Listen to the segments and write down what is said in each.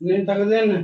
नहीं तक देना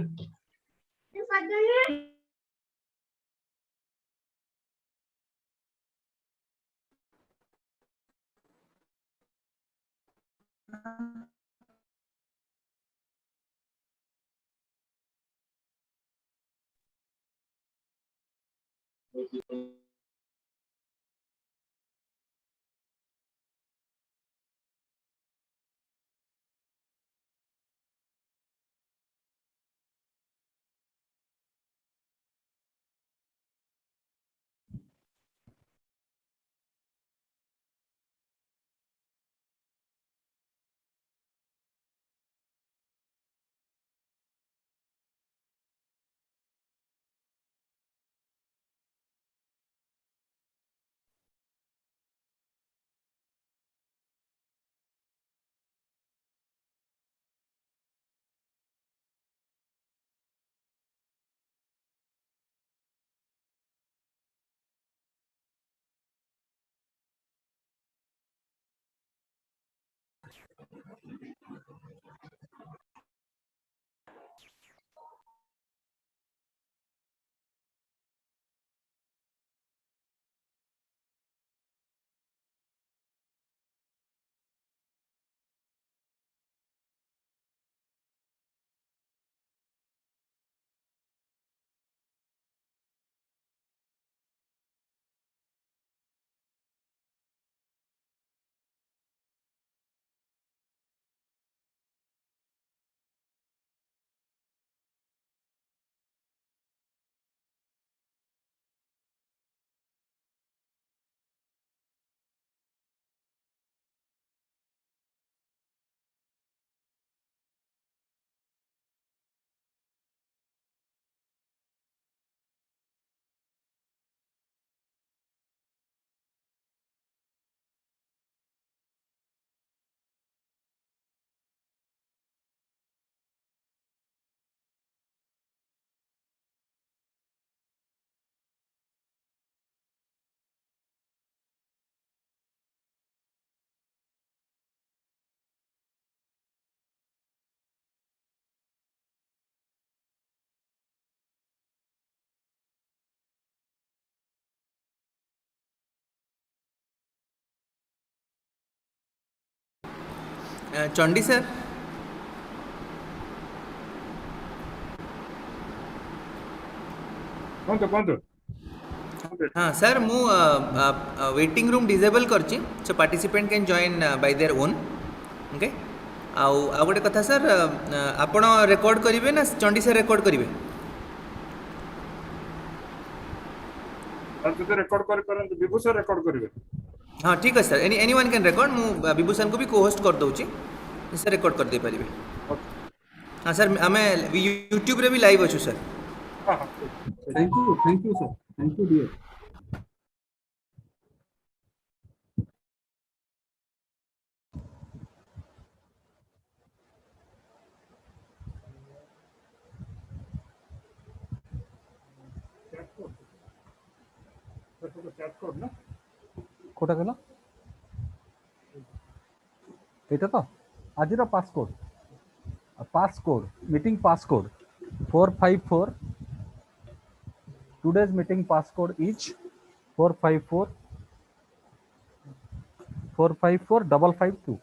चंडी सर कौन हाँ सर मु वेटिंग रूम डिसेबल करछि so participant can join by their own okay आ गोटे कथा सर आपण रेकॉर्ड करिवे ना चंडी सर रेकॉर्ड करिवे तो रेकॉर्ड कर परंतु विभू सर रेकॉर्ड करिवे हाँ ठीक है सर एनीवन कैन रेकॉर्ड मु विभूषण को भी को होस्ट कर दउछि सर रेकॉर्ड कर दे परिवे हाँ सर हमें यूट्यूब रे भी लाइव अच्छु सर हां thank you sir thank you dear chat code ना कोटा कहला एटा तो आज passcode meeting passcode 454 today's meeting passcode is 454 552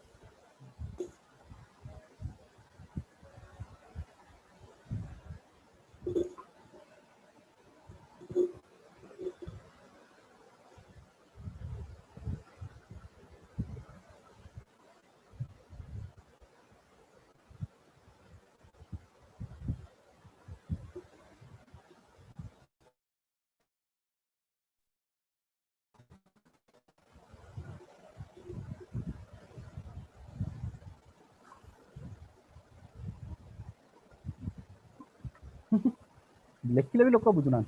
लेखिले भी लोक बुझुना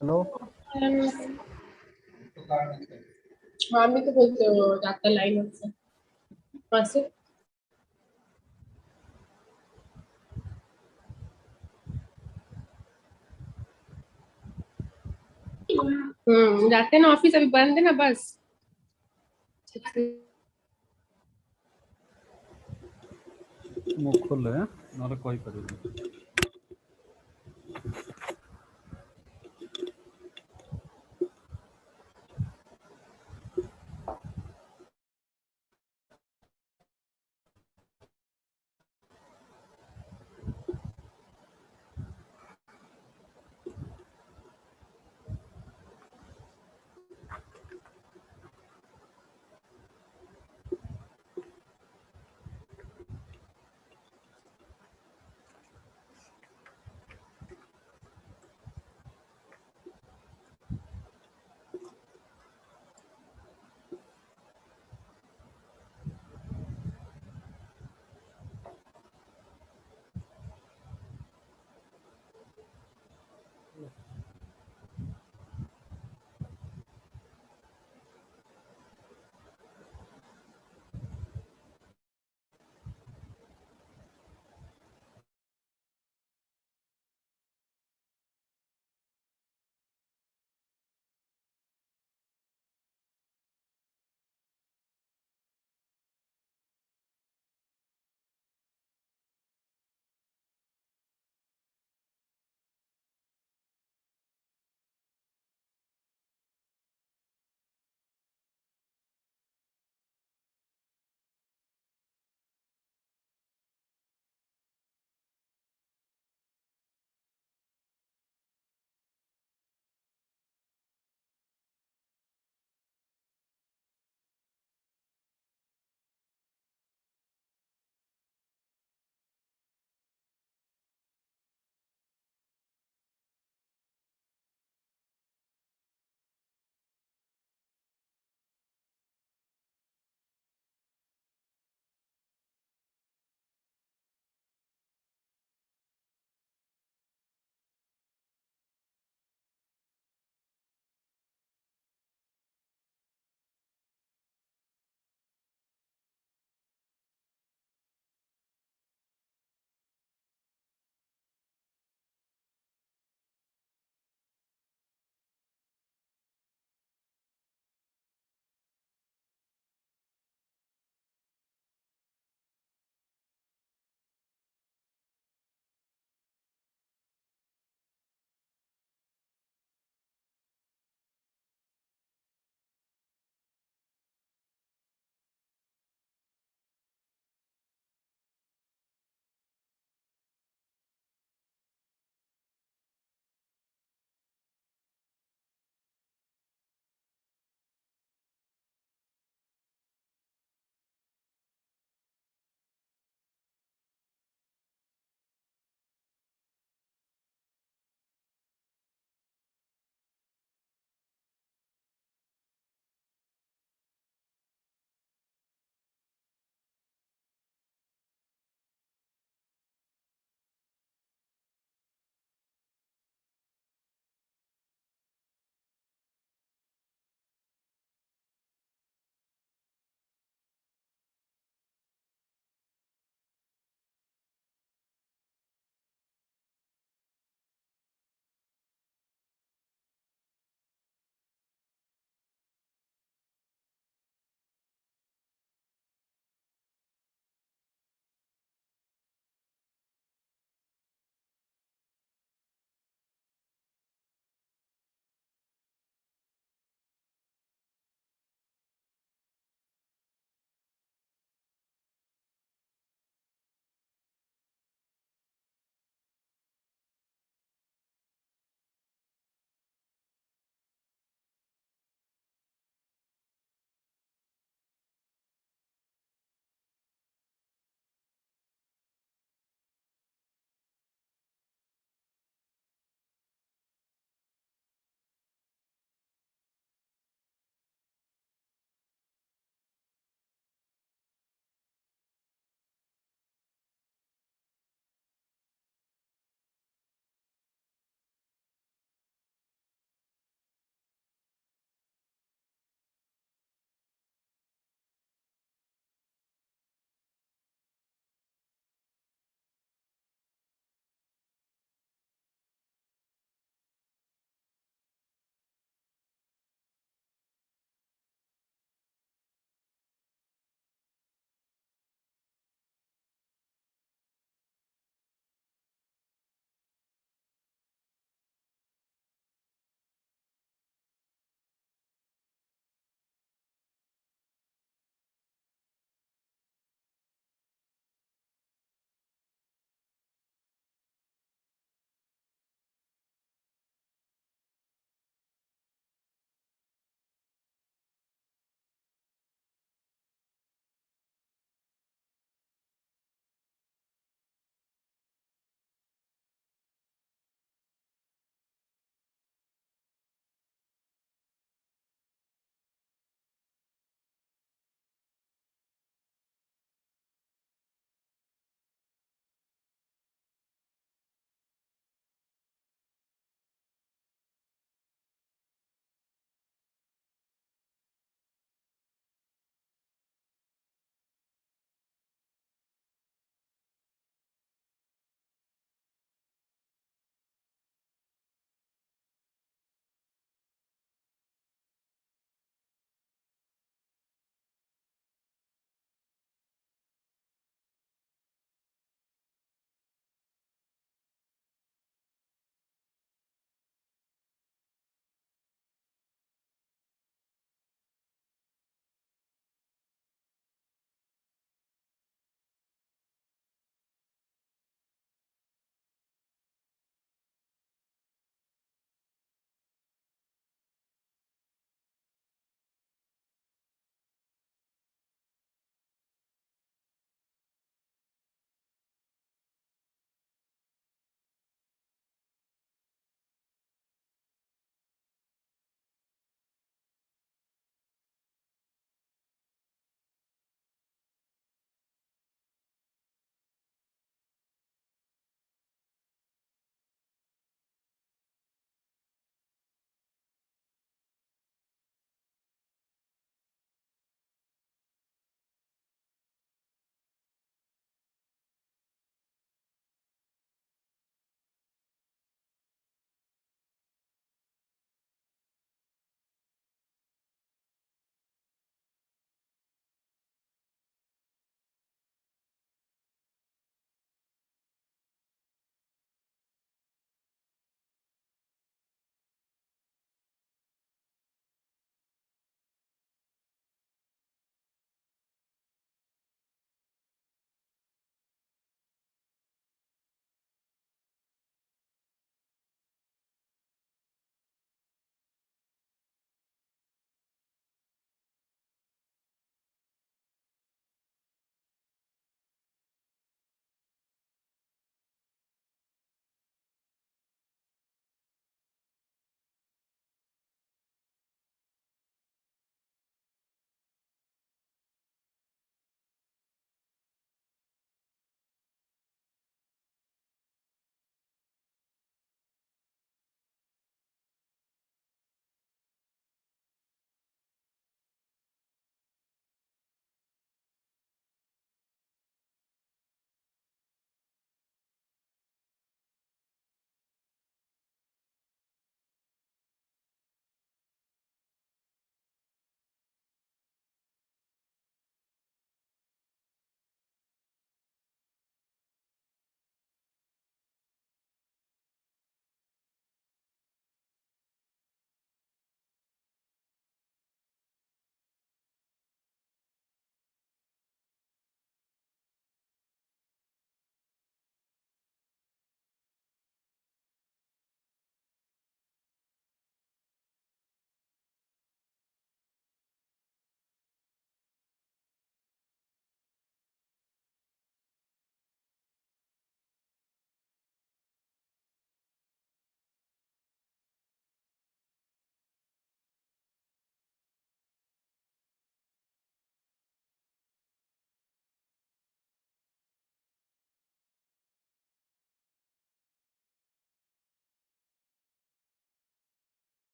हेलो हाँ मैं तो बोलते हो जाता लाइन से पासे जाते हैं ना ऑफिस, अभी बंद है ना बस। ମୁଁ ଖୋଲେ ନହେଲେ କହିପାରିବି।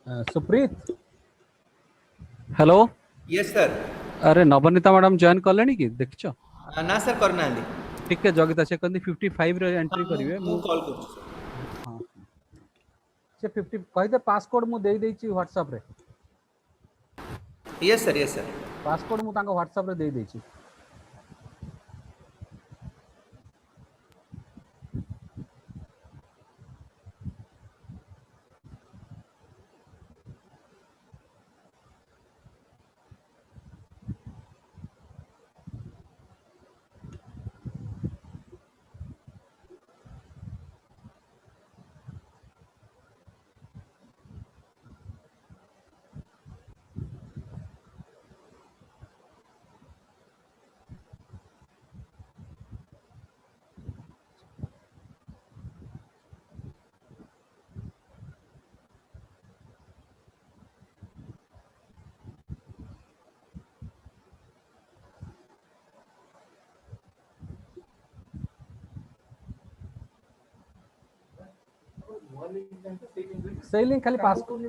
सुप्रीत हेलो यस सर अरे नवनीता मैडम जॉइन कले कि देखछ ना सर करना टिके जगिता से कहते 55 रे एंट्री करिवे मु मु कॉल कर सर हां से 50 कहते पासकोड मु दे देछि व्हाट्सएप रे यस सर पासकोड मु तांको व्हाट्सएप रे दे देछि सेलिंग खाली पासकोड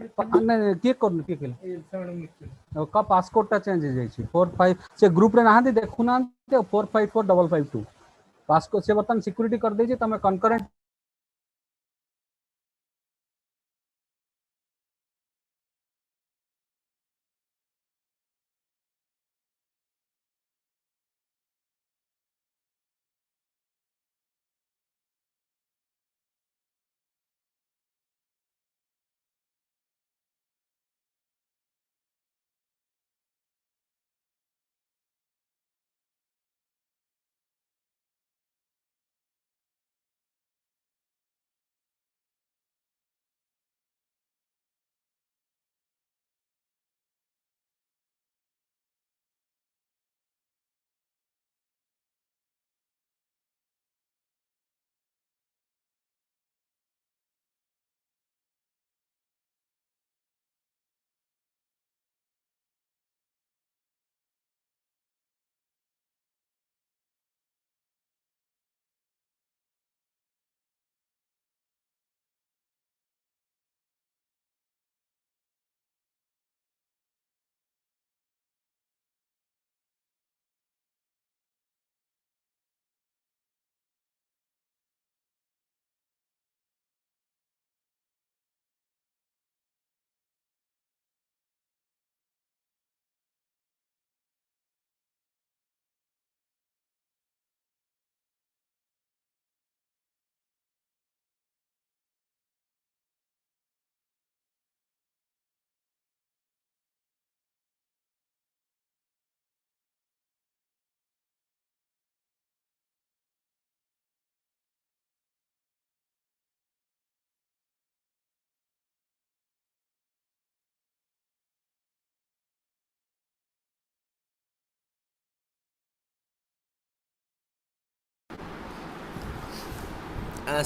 ने के करनु के केले का पासकोड टा चेंज हो जाई 45 से ग्रुप रे नहांती देखु ना 454552 पासकोड से बर्तन सिक्योरिटी कर दे तमे कनकरेंट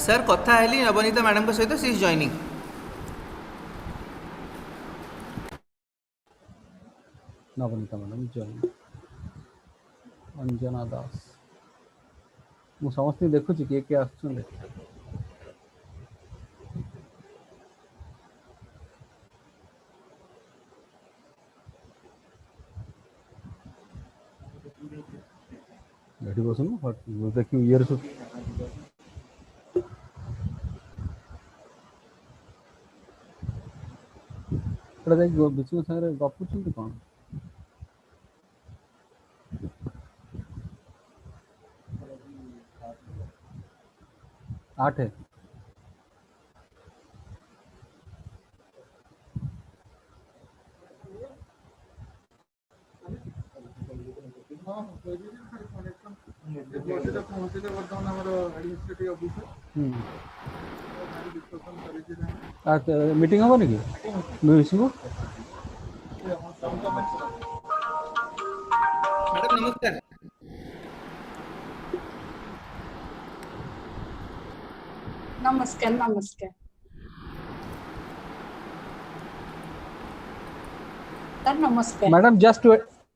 सर कथा हेली नवनीता मैडम सहित she is joining Navnita madam join Anjana Das मु समस्त देखु छी के आछन बैठी बसनु देखियो ईयर सु एटा जाई बिचु सारे गपु छी कोन 8 है मीटिंग हम कि मिसिंग मैडम नमस्कार नमस्कार नमस्कार सर नमस्कार मैडम जस्ट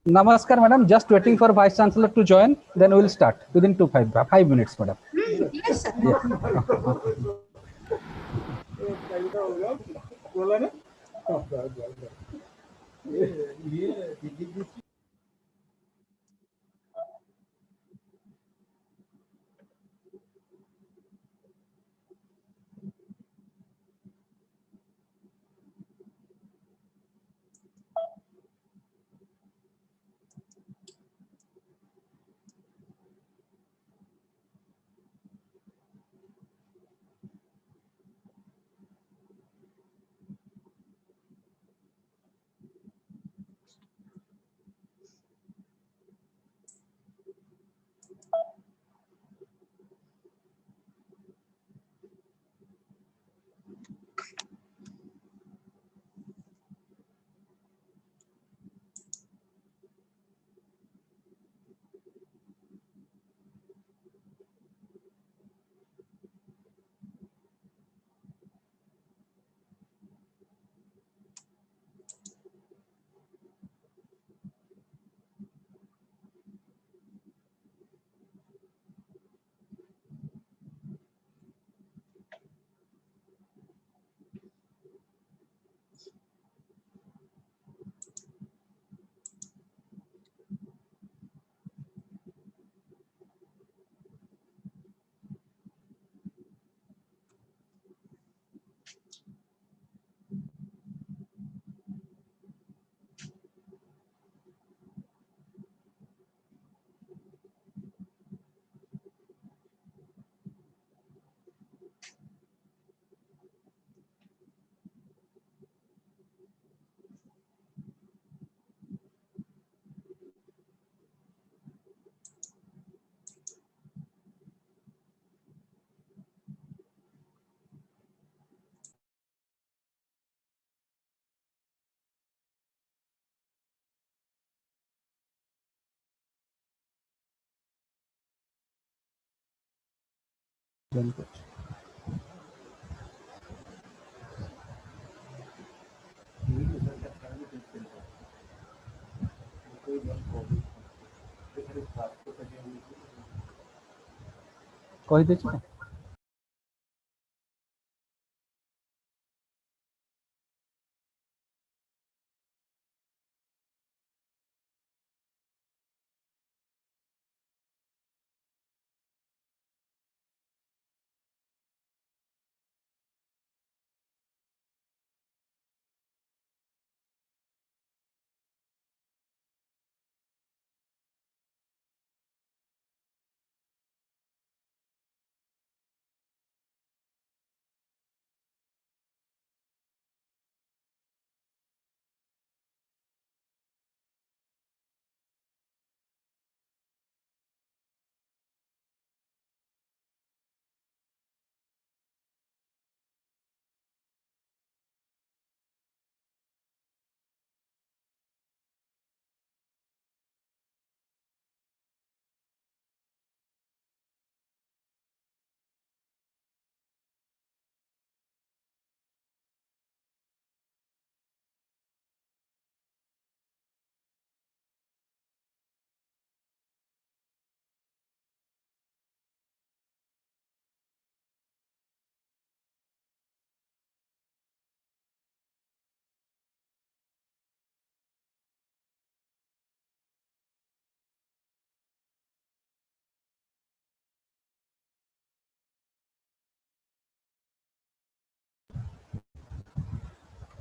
नमस्कार madam just waiting for vice chancellor to join then we will start within 5 minutes madam yes sir कही देछि ना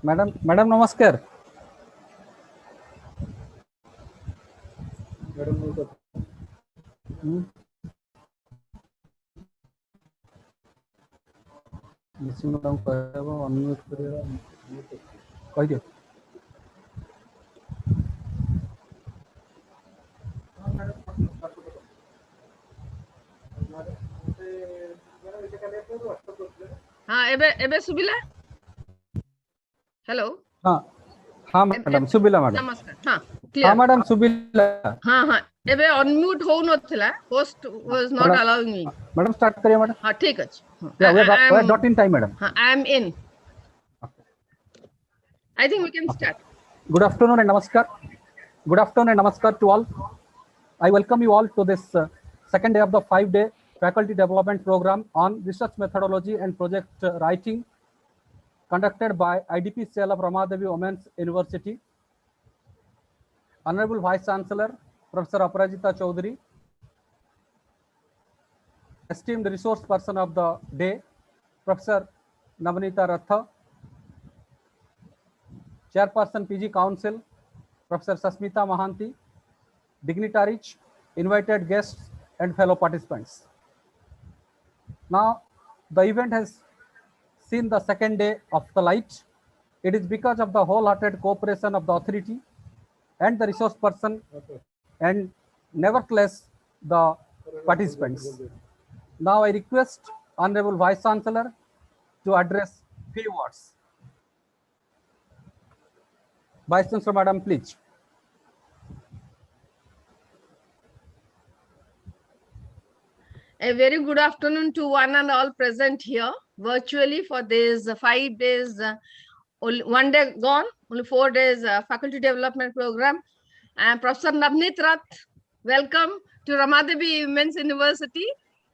मैडम मैडम नमस्कार मिसिंग मैडम कहबो अनम्यूट करियो कहि दियो हाँ एबे एबे सुबिला हेलो हां हां मैडम सुबिला मैडम नमस्कार हाँ हां क्लियर मैडम सुबिला हाँ हाँ एबे अनम्यूट हो नथिला host was not madam allowing me madam start करियो मैडम हाँ ठीक अछि yeah we are dot in time madam हाँ I am in I think we can start Good afternoon and namaskar. Good afternoon and namaskar to all. I welcome you all to this second day of the 5-day faculty development program on research methodology and project writing conducted by IDP cell of Ramadevi Women's University. Honorable Vice Chancellor, Professor Aparajita Chaudhary, esteemed resource person of the day, Professor Navanita Ratha, Chairperson PG Council, Professor Sasmita Mahanti, dignitaries, invited guests, and fellow participants. Now, the event has seen the second day of the light. It is because of the wholehearted cooperation of the authority and the resource person, and nevertheless the participants. Now I request Honorable Vice Chancellor to address few words. Vice Chancellor, Madam, please. A very good afternoon to one and all present here virtually for this 5 days, only 1 day gone, only 4 days faculty development program. And Professor Navini Tarat, welcome to Ramadevi Women's University.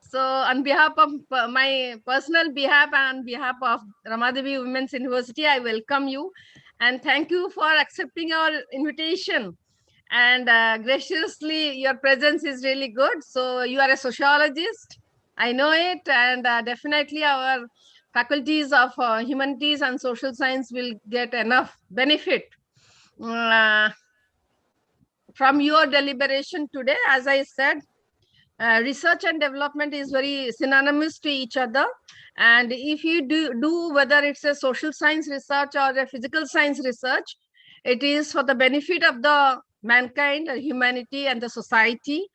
So on behalf of my personal behalf and on behalf of Ramadevi Women's University, I welcome you and thank you for accepting our invitation. And graciously, your presence is really good. So you are a sociologist, I know it, and definitely our faculties of humanities and social science will get enough benefit from your deliberation today. As I said, research and development is very synonymous to each other. And if you do whether it's a social science research or a physical science research, it is for the benefit of the mankind, humanity, and the society.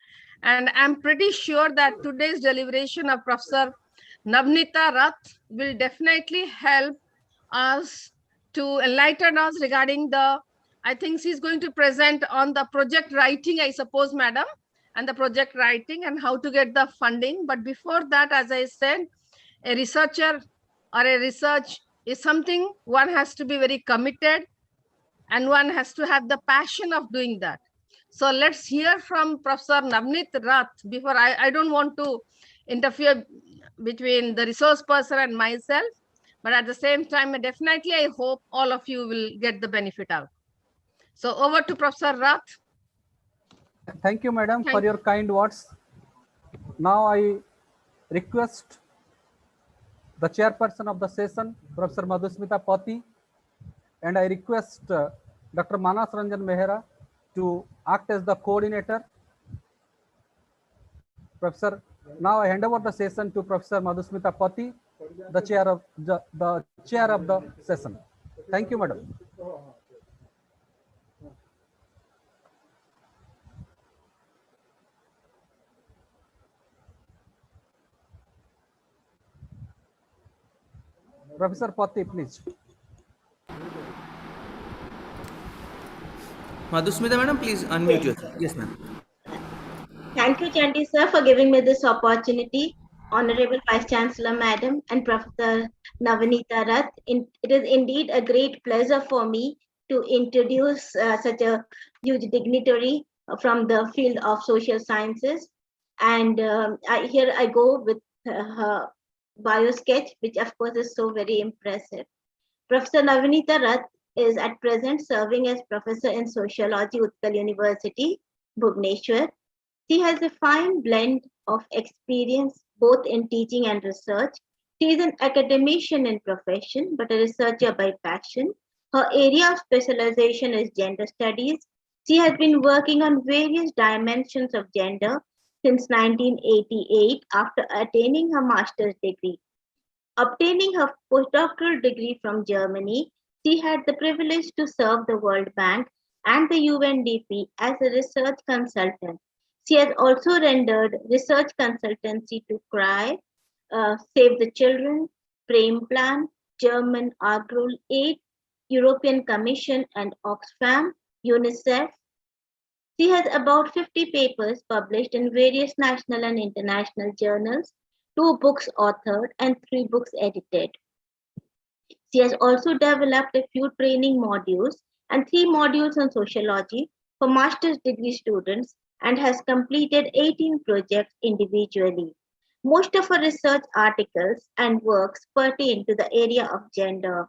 And I'm pretty sure that today's deliberation of Professor Navnita Rath will definitely help us to enlighten us regarding the, I think she's going to present on the project writing, I suppose, madam, and the project writing and how to get the funding. But before that, as I said, a researcher or a research is something one has to be very committed and one has to have the passion of doing that. So let's hear from Professor Navnit Rath. Before I don't want to interfere between the resource person and myself, but at the same time, definitely I hope all of you will get the benefit out. So over to Professor Rath. Thank you, madam, for your kind words. Now I request the chairperson of the session, Professor Madhusmita Pati, and I request Dr. Manas Ranjan Mehra to act as the coordinator. Professor, now I hand over the session to Professor Madhusmita Pati, the chair of the session. Thank you, madam. Professor Pati, please. Madhusmita madam, please unmute yourself. Yes, ma'am. Thank you, Chandy sir, for giving me this opportunity. Honorable Vice Chancellor Madam and Professor Navanita Rath, it is indeed a great pleasure for me to introduce such a huge dignitary from the field of social sciences. And here I go with her bio sketch, which of course is so very impressive. Professor Navanita Rath is at present serving as Professor in Sociology, Utkal University, Bhubaneswar. She has a fine blend of experience both in teaching and research. She is an academician in profession, but a researcher by passion. Her area of specialization is gender studies. She has been working on various dimensions of gender since 1988 after attaining her master's degree. Obtaining her postdoctoral degree from Germany, she had the privilege to serve the World Bank and the UNDP as a research consultant. She has also rendered research consultancy to CRY, Save the Children, Prem Plan, German Agrul Aid, European Commission, and Oxfam, UNICEF. She has about 50 papers published in various national and international journals, 2 books authored, and 3 books edited. She has also developed a few training modules and 3 modules on sociology for master's degree students and has completed 18 projects individually. Most of her research articles and works pertain to the area of gender.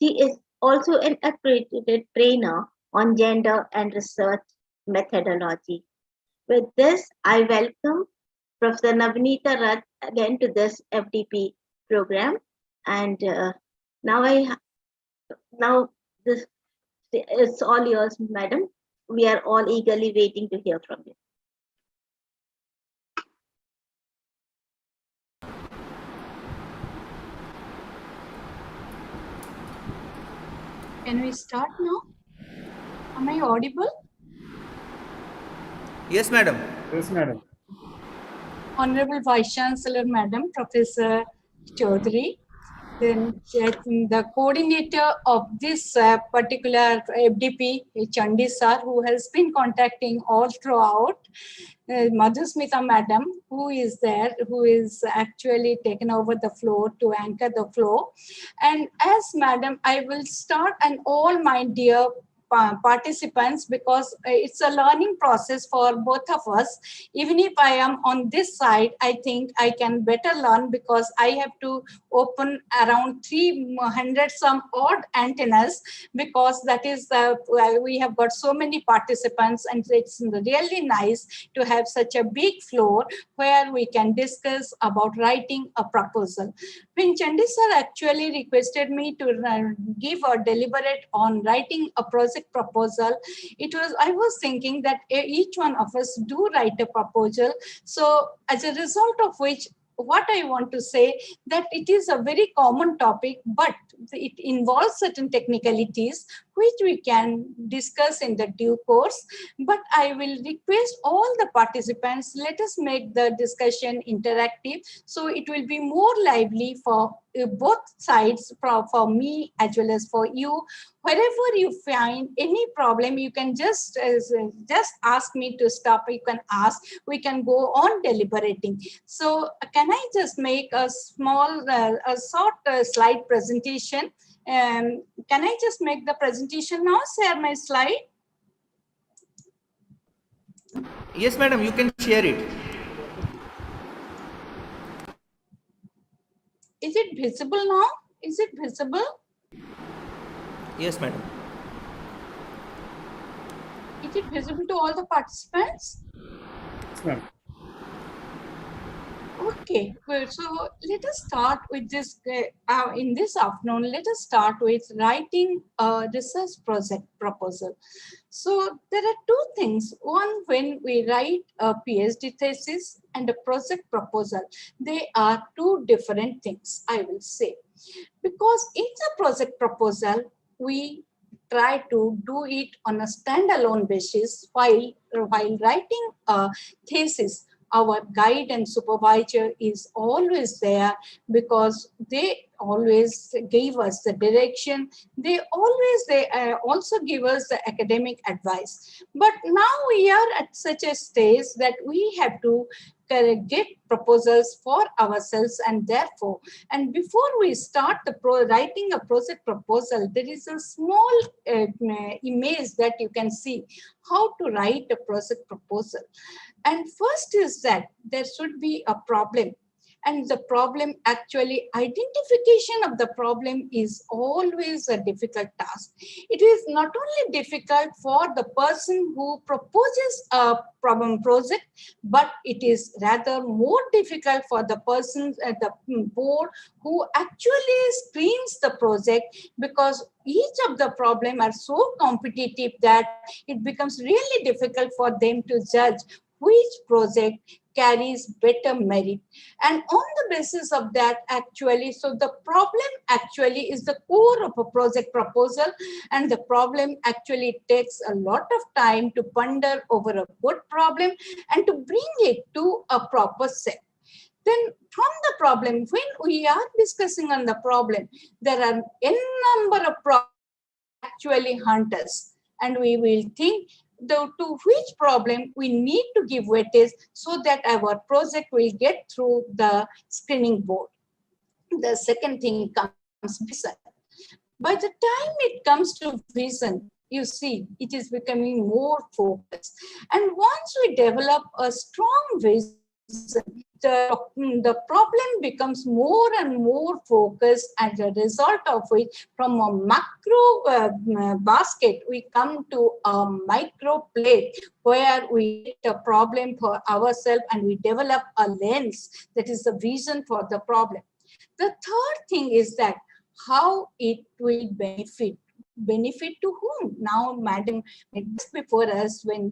She is also an accredited trainer on gender and research methodology. With this, I welcome Professor Navini Tarat again to this FDP program. And now this it's all yours, madam. We are all eagerly waiting to hear from you. Can we start now? Am I audible? Yes, madam. Yes, madam. Honorable Vice Chancellor, Madam, Professor Chaudhary, then the coordinator of this particular FDP, Chandi sir, who has been contacting all throughout, Madhusmita Madam, who is there, who is actually taken over the floor to anchor the floor. And as Madam, I will start, and all my dear participants, because it's a learning process for both of us. Even if I am on this side, I think I can better learn, because I have to open around 300 some odd antennas, because that is we have got so many participants, and it's really nice to have such a big floor where we can discuss about writing a proposal. When Chandi sir actually requested me to give a deliberate on writing a project proposal, I was thinking that each one of us do write a proposal. So as a result of which, what I want to say that it is a very common topic, but it involves certain technicalities which we can discuss in the due course. But I will request all the participants, let us make the discussion interactive, so it will be more lively for both sides, for me as well as for you. Wherever you find any problem, you can just ask me to stop. You can ask, we can go on deliberating. So can I just make a small, a short slide presentation? Can I just make the presentation now, share my slide? Yes, madam, you can share it. Is it visible now? Is it visible? Yes, madam. Is it visible to all the participants? Yes, madam. Okay, good. So let us start with this. In this afternoon, let us start with writing a research project proposal. So there are two things. One, when we write a PhD thesis and a project proposal, they are two different things, I will say. Because in the project proposal, we try to do it on a standalone basis, while writing a thesis, our guide and supervisor is always there, because they always gave us the direction. They also give us the academic advice. But now we are at such a stage that we have to get proposals for ourselves, and therefore, and before we start writing a project proposal, there is a small image that you can see how to write a project proposal. And first is that there should be a problem. And the problem, actually, identification of the problem is always a difficult task. It is not only difficult for the person who proposes a problem project, but it is rather more difficult for the person at the board who actually screens the project, because each of the problem are so competitive that it becomes really difficult for them to judge which project carries better merit. And on the basis of that, actually, so the problem actually is the core of a project proposal, and the problem actually takes a lot of time to ponder over a good problem and to bring it to a proper set. Then from the problem, when we are discussing on the problem, there are n number of problems actually hunt us, and we will think to which problem we need to give weightage so that our project will get through the screening board. The second thing comes vision. By the time it comes to vision, you see, it is becoming more focused. And once we develop a strong vision, the problem becomes more and more focused, as a result of which from a macro basket we come to a micro plate where we get a problem for ourselves and we develop a lens that is the vision for the problem. The third thing is that how it will benefit. Benefit to whom? Now, Madam, just before us, when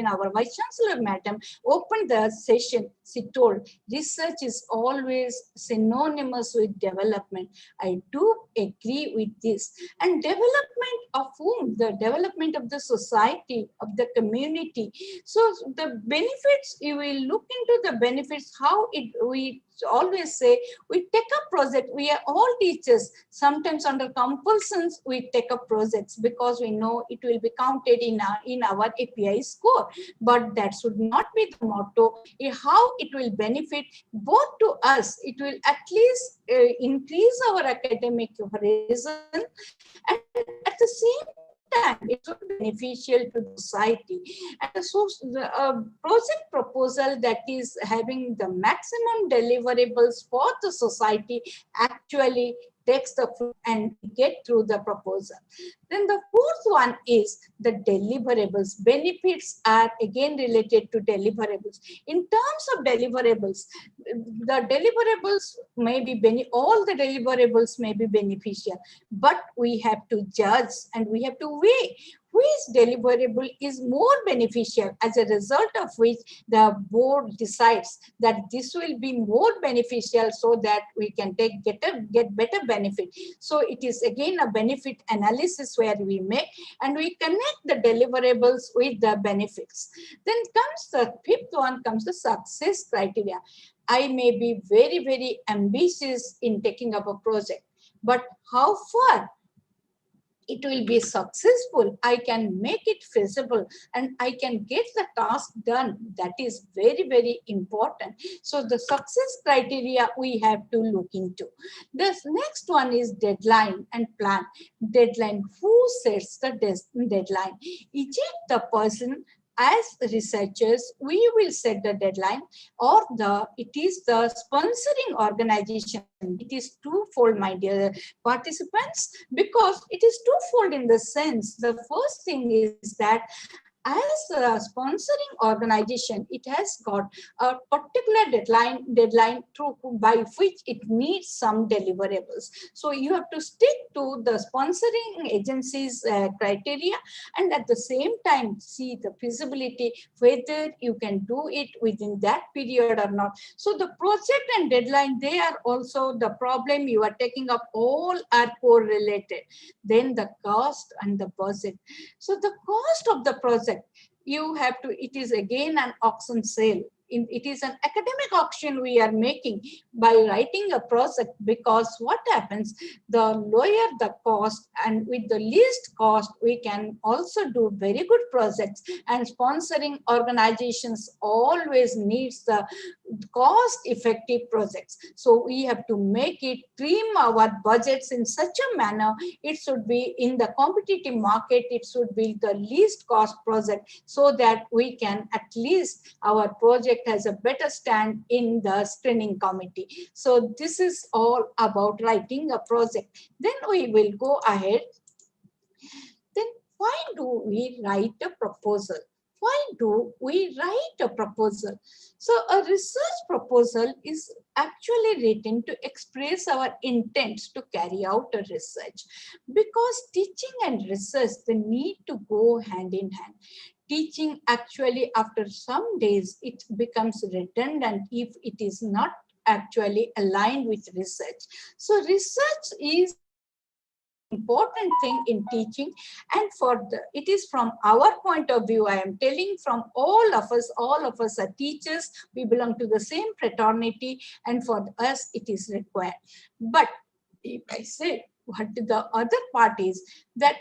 our Vice Chancellor, Madam, opened the session, she told research is always synonymous with development. I do agree with this. And development of whom? The development of the society, of the community. So the benefits, you will look into the benefits, how we always say, we take up project, we are all teachers, sometimes under compulsions we take up projects because we know it will be counted in our API score, but that should not be the motto. How it will benefit both to us, it will at least increase our academic horizon, and at the same time it should be beneficial to the society. And so the project proposal that is having the maximum deliverables for the society actually takes the fruit and get through the proposal. Then the fourth one is the deliverables. Benefits are again related to deliverables. In terms of deliverables, the deliverables may be all the deliverables may be beneficial, but we have to judge and we have to weigh which deliverable is more beneficial, as a result of which the board decides that this will be more beneficial so that we can get better benefit. So it is again a benefit analysis where we make and we connect the deliverables with the benefits. Then comes the fifth one, comes the success criteria. I may be very, very ambitious in taking up a project, but how far it will be successful, I can make it feasible and I can get the task done. That is very, very important. So the success criteria we have to look into. The next one is deadline and plan. Deadline, who sets the deadline? Is it the person? As researchers, we will set the deadline, or it is the sponsoring organization. It is twofold, my dear participants, because it is twofold in the sense, the first thing is that as a sponsoring organization, it has got a particular deadline through by which it needs some deliverables. So you have to stick to the sponsoring agency's criteria, and at the same time see the feasibility, whether you can do it within that period or not. So the project and deadline, they are also the problem you are taking up, all are correlated. Then the cost and the budget. So the cost of the project, you have to, it is again an auction sale. It is an academic auction we are making by writing a project, because what happens, the lower the cost and with the least cost, we can also do very good projects. And sponsoring organizations always needs the cost-effective projects. So we have to make it, trim our budgets in such a manner, it should be in the competitive market, it should be the least cost project, so that we can at least our project has a better stand in the screening committee. So this is all about writing a project. Then we will go ahead. Then why do we write a proposal? Why do we write a proposal? So a research proposal is actually written to express our intent to carry out a research, because teaching and research, they need to go hand in hand. Teaching actually, after some days, it becomes redundant if it is not actually aligned with research. So research is important thing in teaching, and it is from our point of view, I am telling, from all of us are teachers, we belong to the same fraternity, and for us it is required. But if I say what the other part is that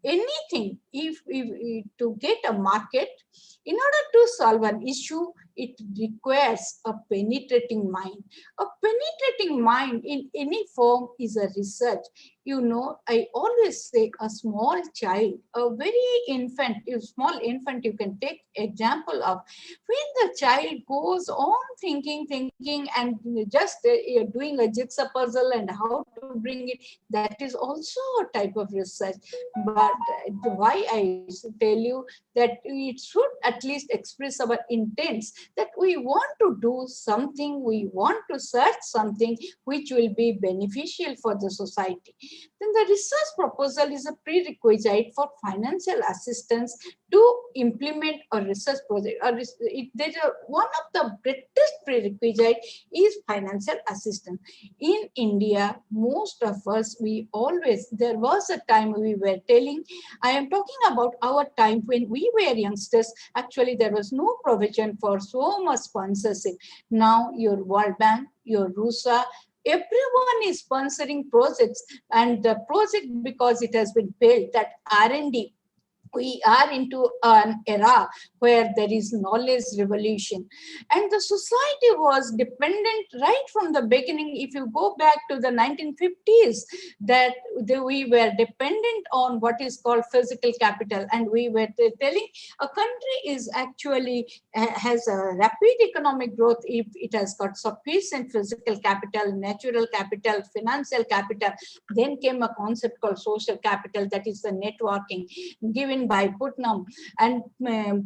anything, if to get a market, in order to solve an issue, it requires a penetrating mind. A penetrating mind in any form is a research. You know, I always say a small child, a very infant, a small infant you can take example of. When the child goes on thinking and just doing a jigsaw puzzle and how to bring it, that is also a type of research. But why I tell you that it should at least express our intents that we want to do something, we want to search something which will be beneficial for the society. Then the research proposal is a prerequisite for financial assistance to implement a research project. One of the greatest prerequisite is financial assistance. In India, most of us, there was a time we were telling, I am talking about our time when we were youngsters, actually there was no provision for so much sponsorship. Now your World Bank, your RUSA, everyone is sponsoring projects, and the project, because it has been built, that R&D, we are into an era where there is knowledge revolution, and the society was dependent right from the beginning. If you go back to the 1950s, that we were dependent on what is called physical capital, and we were telling a country is actually has a rapid economic growth if it has got sufficient physical capital, natural capital, financial capital. Then came a concept called social capital, that is the networking given by Putnam and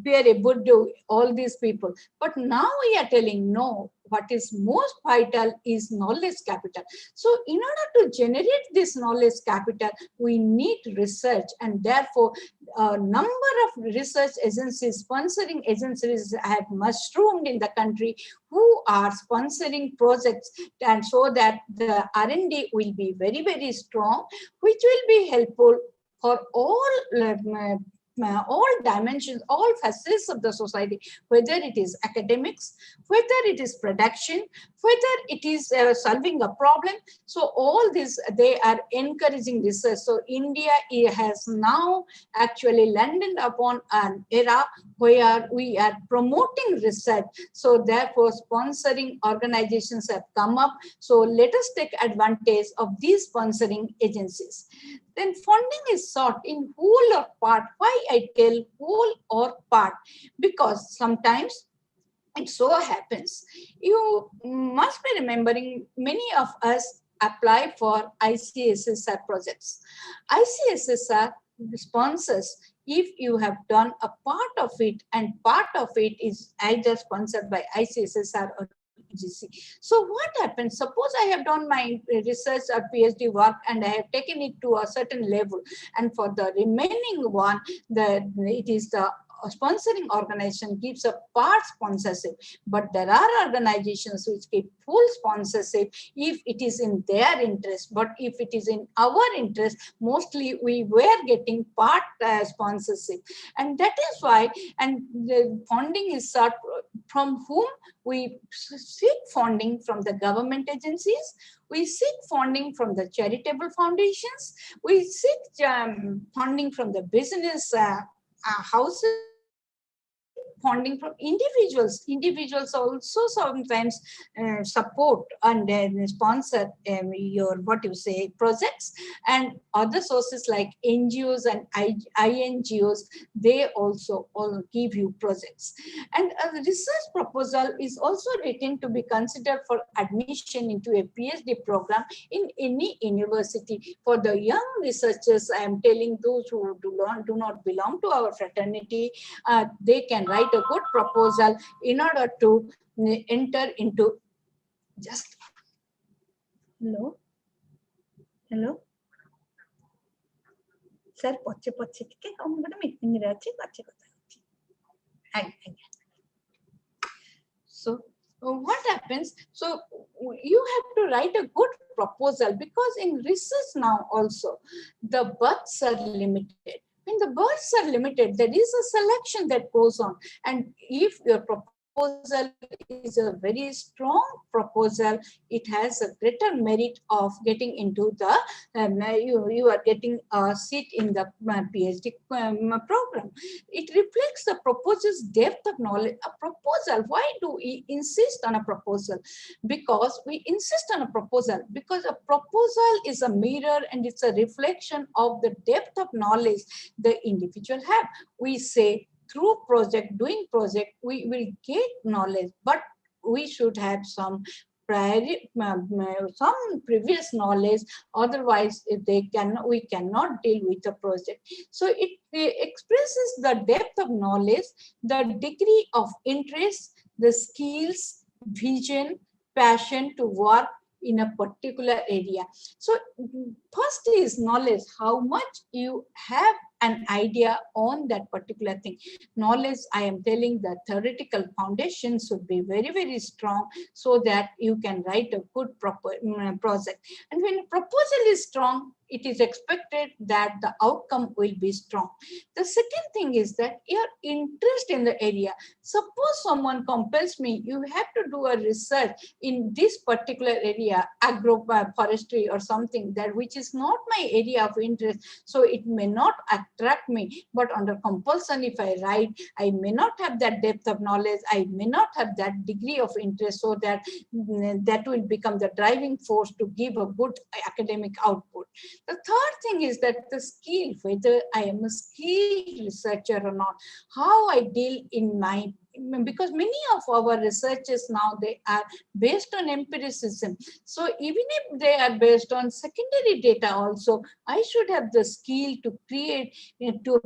Pierre Bourdieu, all these people. But now we are telling no, what is most vital is knowledge capital. So in order to generate this knowledge capital, we need research, and therefore a number of research agencies, sponsoring agencies have mushroomed in the country who are sponsoring projects, and so that the R&D will be very, very strong, which will be helpful for all dimensions, all facets of the society, whether it is academics, whether it is production, whether it is solving a problem. So all this, they are encouraging research. So India has now actually landed upon an era where we are promoting research. So therefore, sponsoring organizations have come up. So let us take advantage of these sponsoring agencies. Then funding is sought in whole or part. Why I tell whole or part? Because sometimes it so happens, you must be remembering, many of us apply for ICSSR projects. ICSSR sponsors if you have done a part of it, and part of it is either sponsored by ICSSR or UGC. So what happens? Suppose I have done my research or PhD work and I have taken it to a certain level, and for the remaining one, it is the sponsoring organization gives a part sponsorship, but there are organizations which give full sponsorship if it is in their interest. But if it is in our interest, mostly we were getting part sponsorship, and that is why. And the funding is sought from whom? We seek funding from the government agencies, we seek funding from the charitable foundations, we seek funding from the business houses, funding from individuals. Individuals also sometimes support and sponsor your projects, and other sources like NGOs and INGOs, they also all give you projects. And a research proposal is also written to be considered for admission into a PhD program in any university. For the young researchers, I am telling those who do not belong to our fraternity, they can write a good proposal in order to enter into just hello sir poche tike I'm going to meeting re achi poche kotha so what happens? So you have to write a good proposal, because in research now also the berths are limited. When the berths are limited, there is a selection that goes on, and if your proposal proposal is a very strong proposal, it has a greater merit of getting into the, you are getting a seat in the PhD program. It reflects the proposal's depth of knowledge. A proposal, why do we insist on a proposal? Because we insist on a proposal because a proposal is a mirror and it's a reflection of the depth of knowledge the individual have. We say through doing project, we will get knowledge, but we should have some previous knowledge, otherwise we cannot deal with the project. So it expresses the depth of knowledge, the degree of interest, the skills, vision, passion to work in a particular area. So first is knowledge, how much you have an idea on that particular thing. Knowledge, I am telling, the theoretical foundation should be very, very strong so that you can write a good project. And when a proposal is strong, it is expected that the outcome will be strong. The second thing is that your interest in the area. Suppose someone compels me, you have to do a research in this particular area, agroforestry or something, that which is not my area of interest, so it may not attract me. But under compulsion, if I write, I may not have that depth of knowledge, I may not have that degree of interest, so that will become the driving force to give a good academic output. The third thing is that the skill, whether I am a skilled researcher or not, how I deal in my, because many of our researches now, they are based on empiricism. So even if they are based on secondary data also, I should have the skill to create, to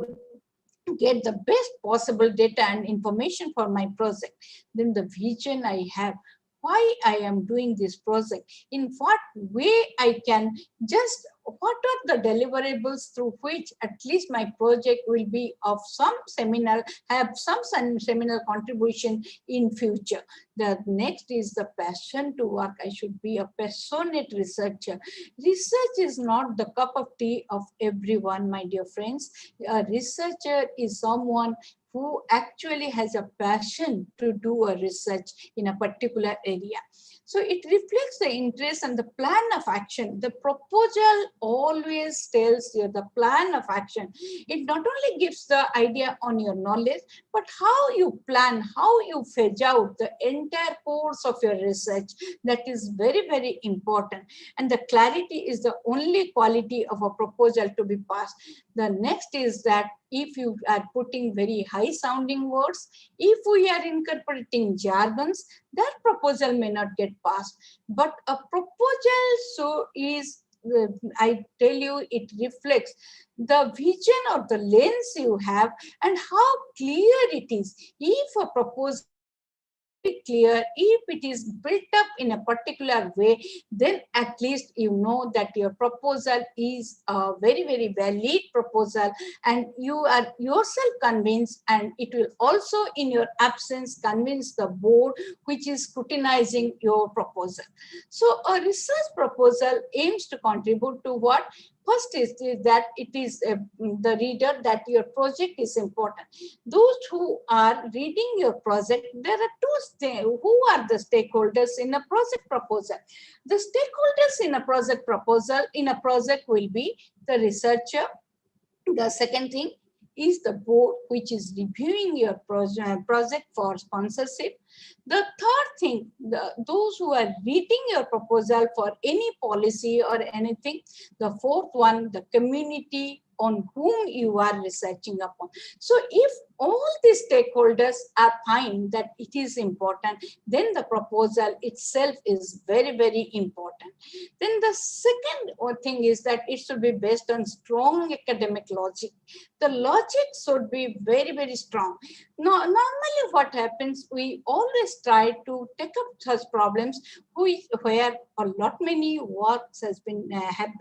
get the best possible data and information for my project. Then the vision I have, why I am doing this project, in what way I can just, what are the deliverables through which at least my project will be of some seminal, have some seminal contribution in future. The next is the passion to work. I should be a passionate researcher. Research is not the cup of tea of everyone, my dear friends. A researcher is someone who actually has a passion to do a research in a particular area. So it reflects the interest and the plan of action. The proposal always tells you the plan of action. It not only gives the idea on your knowledge, but how you plan, how you fetch out the entire course of your research. That is very, very important. And the clarity is the only quality of a proposal to be passed. The next is that if you are putting very high sounding words, if we are incorporating jargons, that proposal may not get passed. But a proposal so is, I tell you, it reflects the vision or the lens you have and how clear it is. If a proposal clear, if it is built up in a particular way, then at least you know that your proposal is a very, very valid proposal, and you are yourself convinced, and it will also in your absence convince the board which is scrutinizing your proposal. So a research proposal aims to contribute to what? First is that it is the reader, that your project is important. Those who are reading your project, there are who are the stakeholders in a project proposal. The stakeholders in a project proposal, in a project, will be the researcher. The second thing is the board, which is reviewing your project for sponsorship. The third thing, those who are reading your proposal for any policy or anything. The fourth one, the community on whom you are researching upon. So if all these stakeholders are fine that it is important, then the proposal itself is very, very important. Then the second thing is that it should be based on strong academic logic. The logic should be very, very strong. Now, normally what happens, we always try to take up such problems where a lot many works have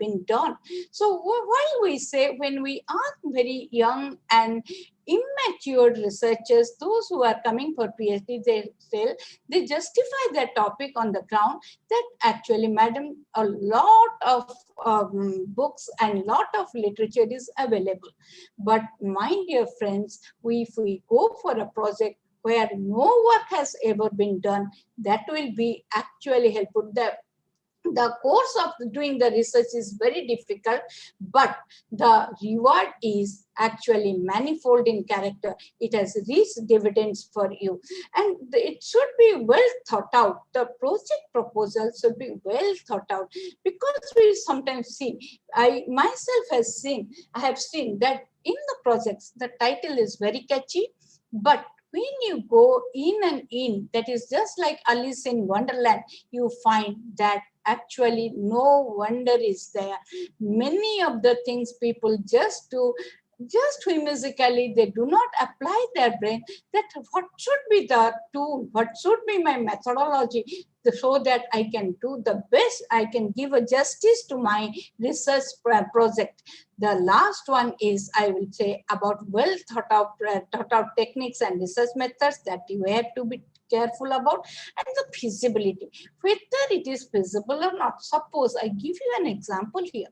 been done. So while we say, when we are very young and immature researchers, those who are coming for PhD, they justify their topic on the ground that actually, madam, a lot of books and lot of literature is available. But my dear friends, if we go for a project, where no work has ever been done, that will be actually helpful. The course of doing the research is very difficult, but the reward is actually manifold in character. It has rich dividends for you, and it should be well thought out. The project proposal should be well thought out, because we sometimes see, I have seen that in the projects, the title is very catchy, but when you go in and in, that is just like Alice in Wonderland, you find that actually no wonder is there. Many of the things people just do, just whimsically, they do not apply their brain, that what should be the tool, what should be my methodology, so that I can do the best, I can give a justice to my research project. The last one is, I will say, about well thought out techniques and research methods that you have to be careful about, and the feasibility, whether it is feasible or not. Suppose I give you an example here.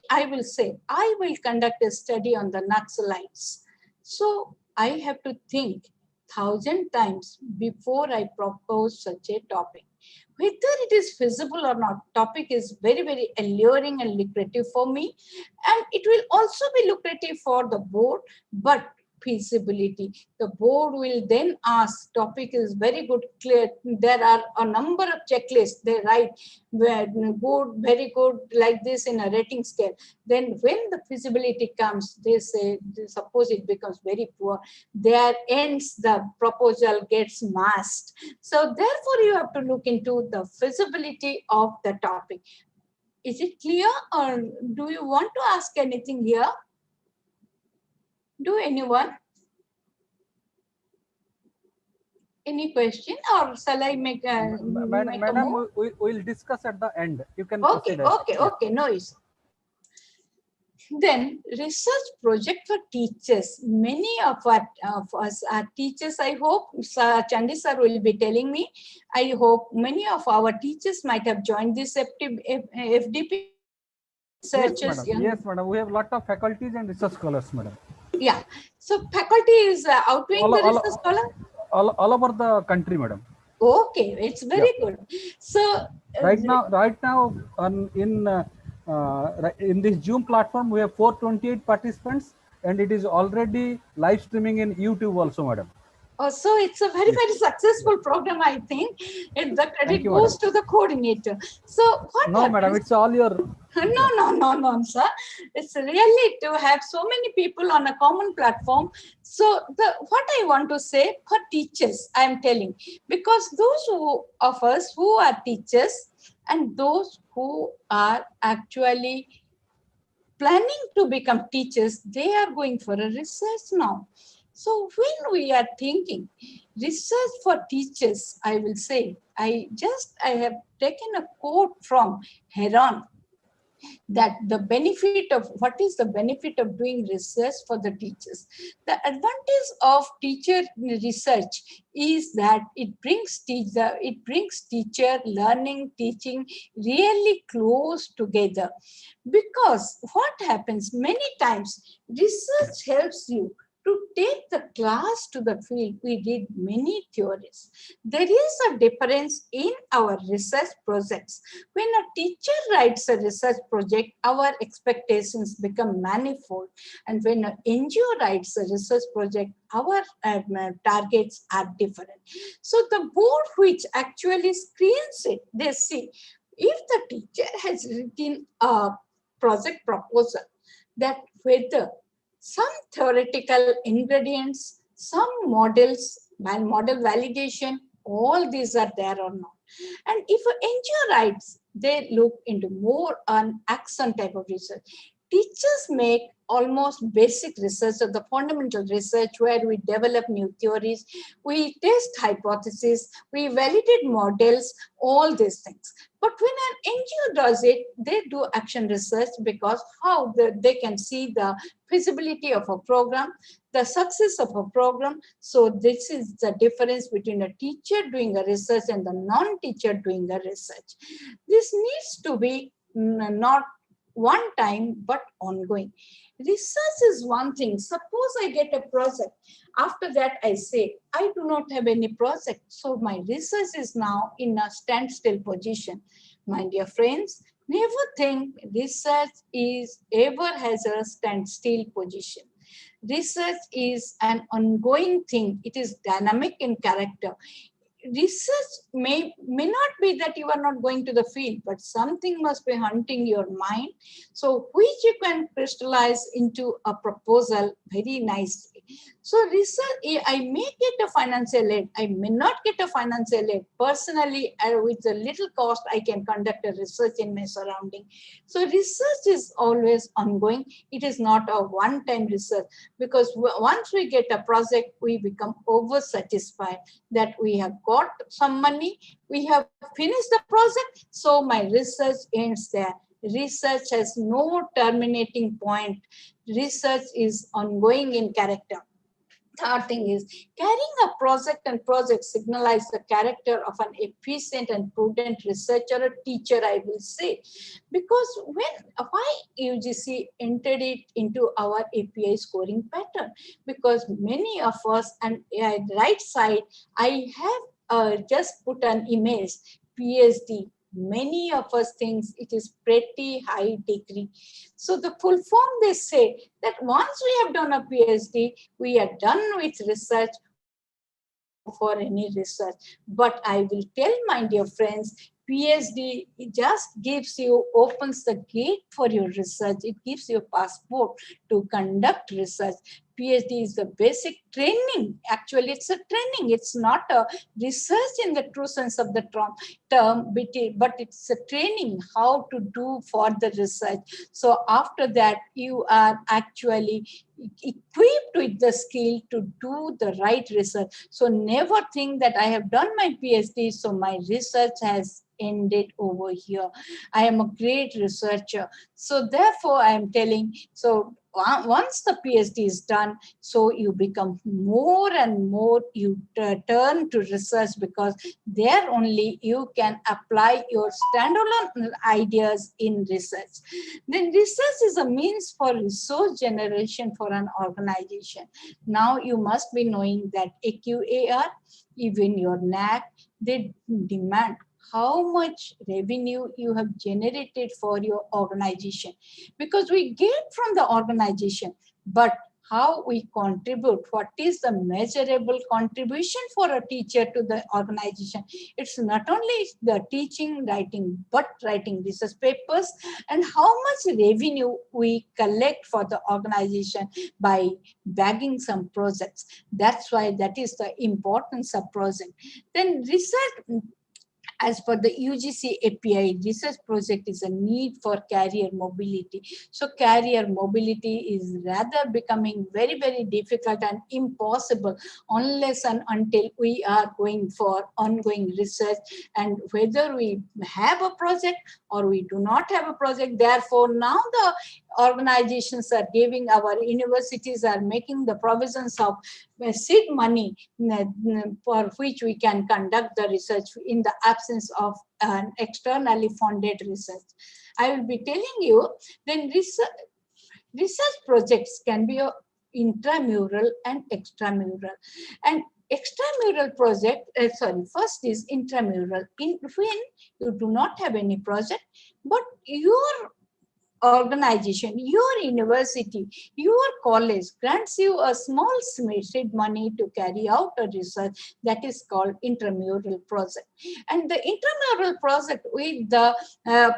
I will say, I will conduct a study on the Naxalites. So I have to think 1,000 times before I propose such a topic. Whether it is feasible or not, topic is very, very alluring and lucrative for me. And it will also be lucrative for the board, but feasibility. The board will then ask, topic is very good, clear. There are a number of checklists they write, good, very good, like this in a rating scale. Then when the feasibility comes, they say, suppose it becomes very poor, there ends the proposal gets masked. So therefore you have to look into the feasibility of the topic. Is it clear, or do you want to ask anything here? Do anyone? Any question, or shall I make a Madam, move? we will discuss at the end. You can Okay, proceed. okay, no issue. Then research project for teachers. Many of us are teachers, I hope. Chandi sir will be telling me. I hope many of our teachers might have joined this FDP. Yes, madam. We have a lot of faculties and research scholars, madam. Yeah. So faculty is outdoing the research scholar? All over the country, madam. Okay, it's very good. So right now, in this Zoom platform, we have 428 participants, and it is already live streaming in YouTube also, madam. Oh, so it's a very, very successful program, I think. And the credit goes to the coordinator. So what No, happens? madam, it's all your... No, sir. It's really to have so many people on a common platform. So what I want to say for teachers, I am telling, because those of us who are teachers and those who are actually planning to become teachers, they are going for a research now. So when we are thinking research for teachers, I will say, I have taken a quote from Heron, that what is the benefit of doing research for the teachers? The advantage of teacher research is that it brings teacher learning, teaching really close together. Because what happens many times, research helps you to take the class to the field. We read many theories. There is a difference in our research projects. When a teacher writes a research project, our expectations become manifold. And when an NGO writes a research project, our targets are different. So the board which actually screens it, they see if the teacher has written a project proposal, that whether some theoretical ingredients, some models, model validation, all these are there or not. And if an NGO writes, they look into more on action type of research. Teachers make almost basic research, or the fundamental research, where we develop new theories, we test hypotheses, we validate models, all these things. But when an NGO does it, they do action research, because how they can see the feasibility of a program, the success of a program. So this is the difference between a teacher doing a research and the non-teacher doing a research. This needs to be not one time but ongoing. Research is one thing. Suppose I get a project. After that, I say, I do not have any project. So my research is now in a standstill position. My dear friends, never think research is ever has a standstill position. Research is an ongoing thing. It is dynamic in character. Research may not be that you are not going to the field, but something must be hunting your mind, so which you can crystallize into a proposal very nicely. So research, I may get a financial aid, I may not get a financial aid. Personally, with a little cost, I can conduct a research in my surrounding. So research is always ongoing. It is not a one-time research, because once we get a project, we become over-satisfied that we have got some money, we have finished the project, so my research ends there. Research has no terminating point. Research is ongoing in character. Third thing is, carrying a project and project signalize the character of an efficient and prudent researcher or teacher, I will say. Because why UGC entered it into our API scoring pattern? Because many of us, and at right side, I have just put an image, PhD. Many of us think it is pretty high degree. So the full form, they say that once we have done a PhD, we are done with research, we do not go for any research. But I will tell my dear friends, PhD, it just opens the gate for your research. It gives you a passport to conduct research. PhD is the basic training. Actually, it's a training. It's not a research in the true sense of the term, but it's a training how to do for the research. So after that, you are actually equipped with the skill to do the right research. So never think that I have done my PhD, so my research has ended over here. I am a great researcher. So therefore, I am telling, so once the PhD is done, so you become more and more, you turn to research, because there only you can apply your standalone ideas in research. Then research is a means for resource generation for an organization. Now you must be knowing that AQAR, even your NAC, they demand how much revenue you have generated for your organization, because we get from the organization, but how we contribute, what is the measurable contribution for a teacher to the organization. It's not only the teaching, writing, but writing research papers, and how much revenue we collect for the organization by bagging some projects. That's why that is the importance of project. Then research, as per the UGC API, research project is a need for career mobility. So career mobility is rather becoming very, very difficult and impossible unless and until we are going for ongoing research. And whether we have a project or we do not have a project, therefore now the organizations are giving, our universities are making the provisions of seed money for which we can conduct the research in the absence of an externally funded research. I will be telling you, then research projects can be intramural and extramural. And extramural project, first is intramural. When you do not have any project, but your organization, your university, your college grants you a small seed money to carry out a research, that is called intramural project. And the intramural project, with the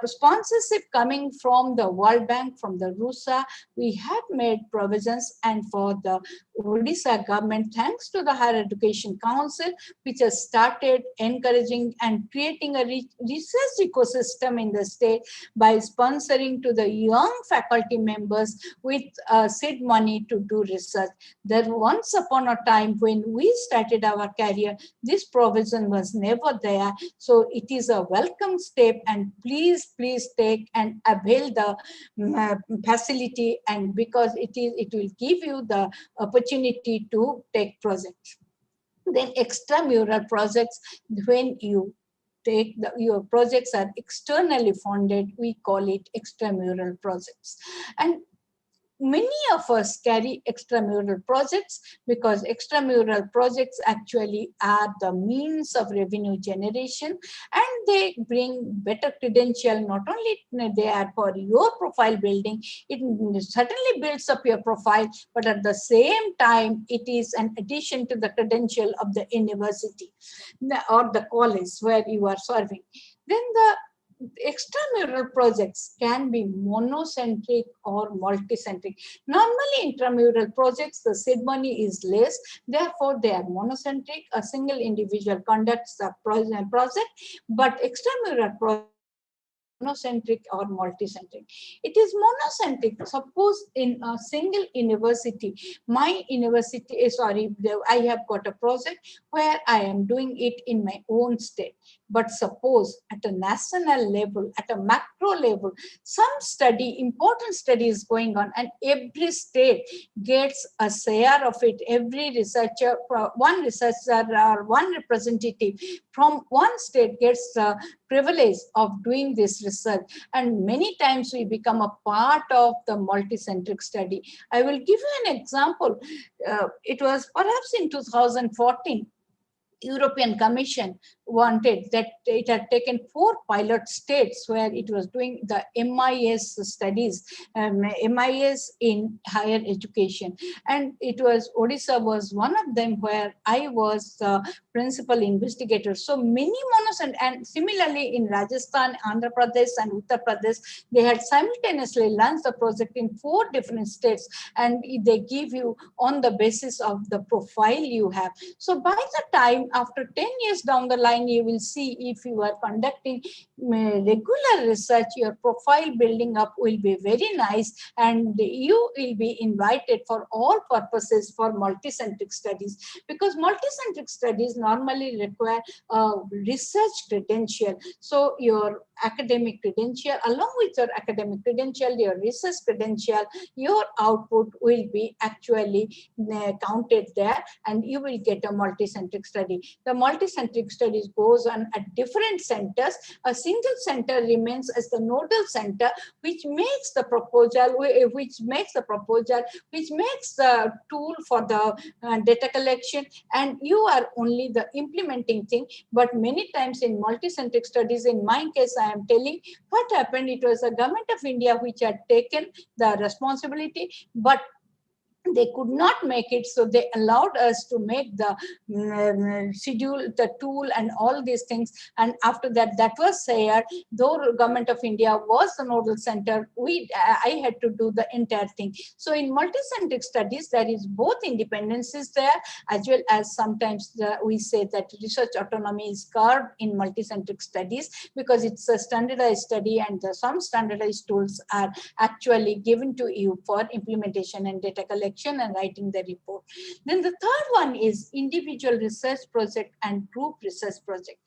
sponsorship coming from the World Bank, from the RUSA, we have made provisions, and for the Odisha government, thanks to the Higher Education Council, which has started encouraging and creating a research ecosystem in the state by sponsoring to the young faculty members with seed money to do research. There once upon a time when we started our career, this provision was never there. So it is a welcome step, and please take and avail the facility, and because it will give you the opportunity to take projects. Then extramural projects, when you your projects are externally funded, we call it extramural projects. And many of us carry extramural projects because extramural projects actually are the means of revenue generation, and they bring better credential. Not only they are for your profile building, it certainly builds up your profile, but at the same time, it is an addition to the credential of the university or the college where you are serving. Then the extramural projects can be monocentric or multicentric. Normally, intramural projects, the seed money is less, therefore they are monocentric. A single individual conducts the project, but extramural projects monocentric or multicentric. It is monocentric. Suppose in a single university, my university, I have got a project where I am doing it in my own state. But suppose at a national level, at a macro level, some important study is going on, and every state gets a share of it. Every researcher, one researcher or one representative from one state gets the privilege of doing this research, and many times we become a part of the multicentric study. I will give you an example. It was perhaps in 2014, European Commission wanted that it had taken 4 pilot states where it was doing the MIS studies, MIS in higher education. And it was, Odisha was one of them where I was the principal investigator. So many and similarly in Rajasthan, Andhra Pradesh and Uttar Pradesh, they had simultaneously launched the project in 4 different states, and they give you on the basis of the profile you have. So by the time, after 10 years down the line, you will see if you are conducting regular research, your profile building up will be very nice, and you will be invited for all purposes for multicentric studies, because multicentric studies normally require research credential. So your academic credential, along with your academic credential, your research credential, your output will be actually counted there, and you will get a multicentric study. The multicentric studies goes on at different centers. A single center remains as the nodal center, which makes the proposal, which makes the tool for the data collection, and you are only the implementing thing. But many times in multicentric studies, in my case, I am telling what happened. It was the government of India which had taken the responsibility, but they could not make it, so they allowed us to make the schedule, the tool, and all these things. And after that, that was shared. Though government of India was the nodal center, I had to do the entire thing. So in multicentric studies, there is both independence is there, as well as sometimes we say that research autonomy is curbed in multicentric studies, because it's a standardized study, and some standardized tools are actually given to you for implementation and data collection and writing the report. Then the third one is individual research project and group research project.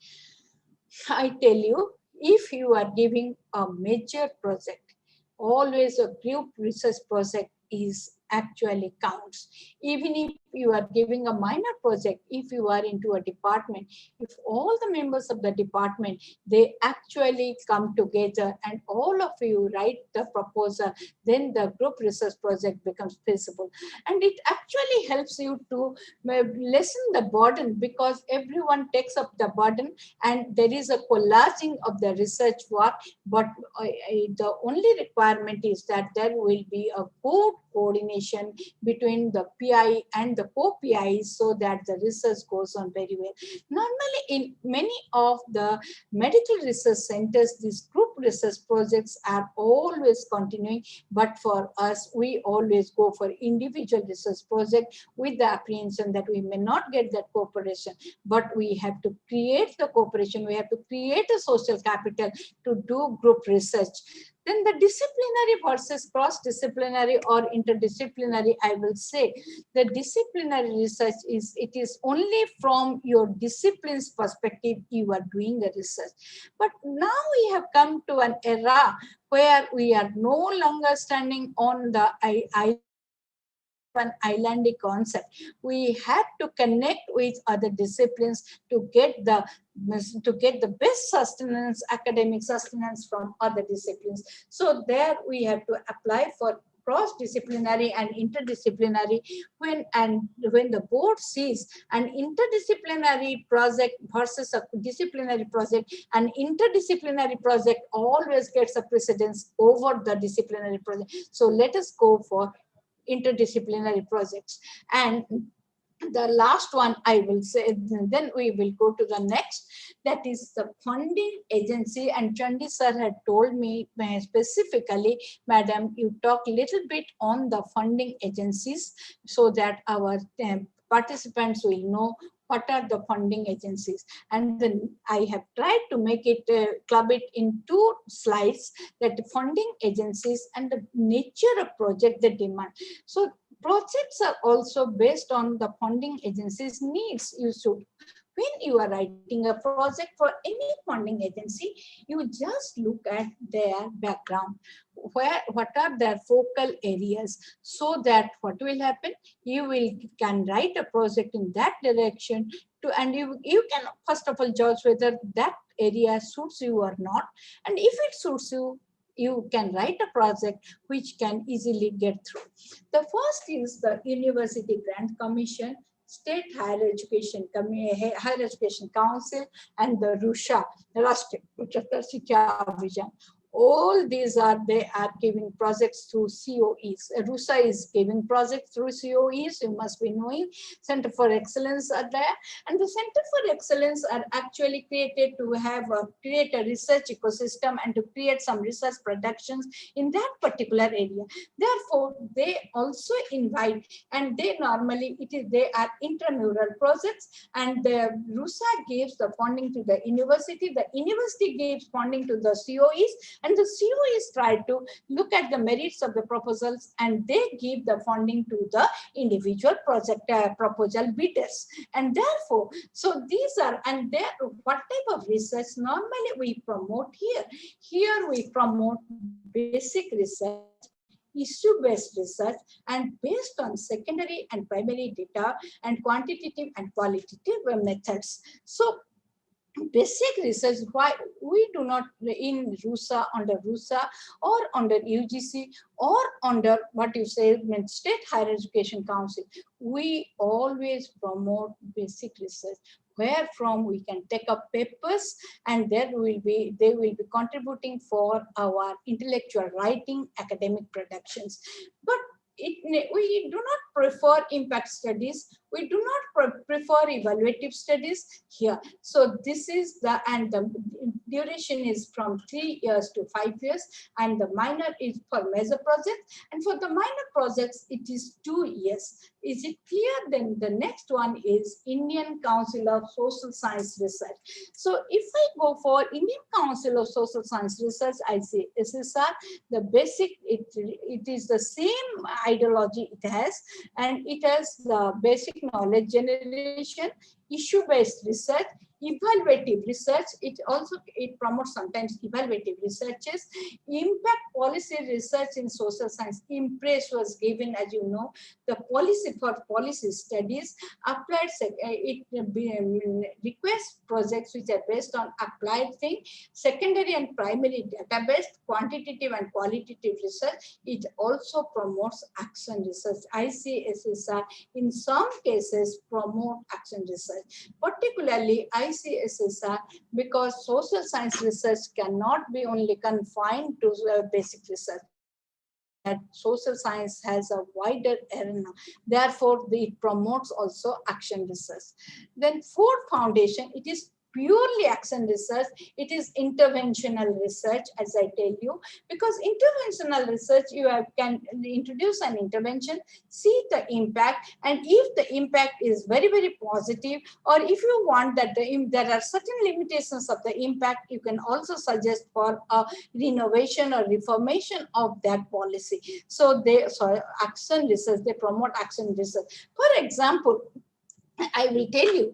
I tell you, if you are giving a major project, always a group research project is actually counts. Even if you are giving a minor project, if you are into a department, if all the members of the department, they actually come together and all of you write the proposal, then the group research project becomes feasible. And it actually helps you to lessen the burden, because everyone takes up the burden and there is a collaging of the research work. But the only requirement is that there will be a good coordination between the PI and the co-PIs, so that the research goes on very well. Normally, in many of the medical research centers, these group research projects are always continuing, but for us, we always go for individual research project, with the apprehension that we may not get that cooperation, but we have to create the cooperation, we have to create a social capital to do group research. Then the disciplinary versus cross-disciplinary or interdisciplinary, I will say, the disciplinary research it is only from your discipline's perspective you are doing the research. But now we have come to an era where we are no longer standing on the an islandic concept. We have to connect with other disciplines to get the best sustenance, academic sustenance from other disciplines. So there we have to apply for cross-disciplinary and interdisciplinary when the board sees an interdisciplinary project versus a disciplinary project, an interdisciplinary project always gets a precedence over the disciplinary project. So let us go for interdisciplinary projects. And the last one I will say, then we will go to the next, that is the funding agency. And Chandi sir had told me specifically, madam, you talk a little bit on the funding agencies so that our participants will know what are the funding agencies. And then I have tried to make it, club it in 2 slides, that the funding agencies and the nature of project they demand. So projects are also based on the funding agency's needs. When you are writing a project for any funding agency, you just look at their background, what are their focal areas, so that what will happen, you can write a project in that direction and you can first of all judge whether that area suits you or not. And if it suits you, you can write a project which can easily get through. The first is the University Grant Commission, State Higher Education Council, and the RUSHA, Rashtriya Uchchata Shiksha Abhiyan. All these they are giving projects through COEs. RUSA is giving projects through COEs, you must be knowing. Center for Excellence are there. And the Center for Excellence are actually created to create a research ecosystem and to create some research productions in that particular area. Therefore, they also invite, and they normally, they are intramural projects, and the RUSA gives the funding to the university gives funding to the COEs, and the COEs try to look at the merits of the proposals, and they give the funding to the individual project proposal bidders. And therefore, so these are, and there, what type of research normally we promote here? Here we promote basic research, issue-based research, and based on secondary and primary data and quantitative and qualitative methods. So basic research, why we do not in RUSA, under RUSA or under UGC or under what you say State Higher Education Council, we always promote basic research, where from we can take up papers, and they will be contributing for our intellectual writing academic productions. But we do not prefer impact studies. We do not prefer evaluative studies here. So this is the duration is from 3 years to 5 years, and the minor is for major projects, and for the minor projects it is 2 years. Is it clear? Then the next one is Indian Council of Social Science Research. So if I go for Indian Council of Social Science Research, I say SSR, the basic, it is the same ideology it has, and it has the basic knowledge generation, issue-based research, evaluative research. It promotes sometimes evaluative researches, impact policy research in social science. IMPRESS was given, as you know, the policy for policy studies. Applied, it requests projects which are based on applied thing, secondary and primary database, quantitative and qualitative research. It also promotes action research. ICSSR in some cases promote action research, particularly ICSSR, because social science research cannot be only confined to basic research. That social science has a wider arena. Therefore, it promotes also action research. Then fourth foundation, it is purely action research. It is interventional research, as I tell you, because interventional research, you can introduce an intervention, see the impact, and if the impact is very, very positive, or if you want that there are certain limitations of the impact, you can also suggest for a renovation or reformation of that policy. So action research, they promote action research. For example, I will tell you,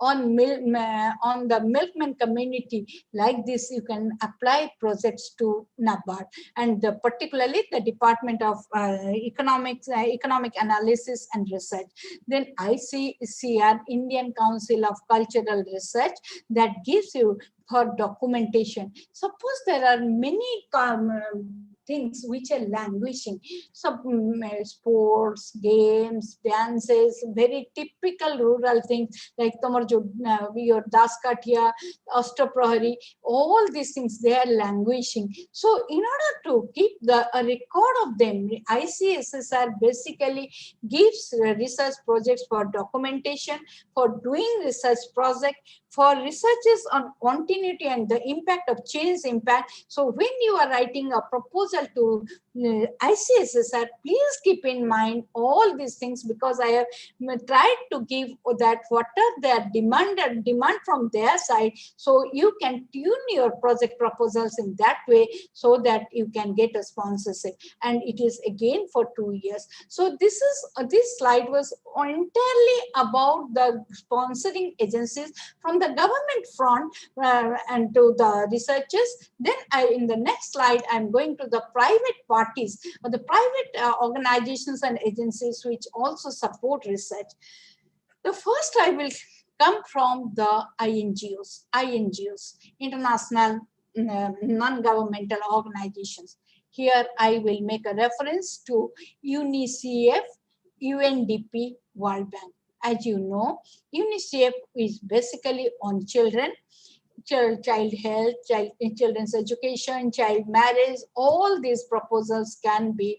on the milkman community. Like this, you can apply projects to NABARD, and particularly the Department of Economic Analysis and Research. Then ICCR, Indian Council of Cultural Research, that gives you for documentation. Suppose there are many things which are languishing. So sports, games, dances, very typical rural things like your Daskatia, Ashtaprahari, all these things, they are languishing. So in order to keep a record of them, ICSSR basically gives research projects for documentation, for doing research project, for researches on continuity and the impact of change impact. So when you are writing a proposal to ICSSR, please keep in mind all these things, because I have tried to give that what are their demand from their side, so you can tune your project proposals in that way, so that you can get a sponsorship, and it is again for 2 years. So this slide was entirely about the sponsoring agencies from the government front and to the researchers. Then in the next slide, I'm going to the private parties or the private organizations and agencies which also support research. The first I will come from the INGOs, international non-governmental organizations. Here I will make a reference to UNICEF, UNDP, World Bank. As you know, UNICEF is basically on children, child health, children's education, child marriage. All these proposals can be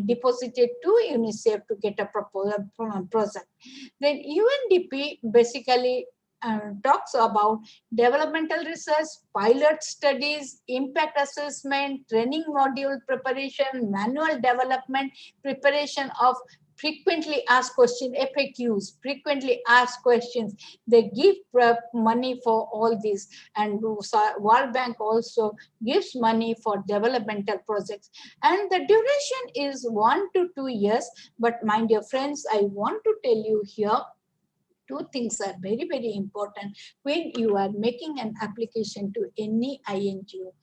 deposited to UNICEF to get a proposal from a project. Then UNDP basically talks about developmental research, pilot studies, impact assessment, training module preparation, manual development, preparation of frequently asked questions, FAQs, frequently asked questions. They give money for all these, and World Bank also gives money for developmental projects. And the duration is 1 to 2 years. But my dear friends, I want to tell you here, two things are very, very important when you are making an application to any INGO.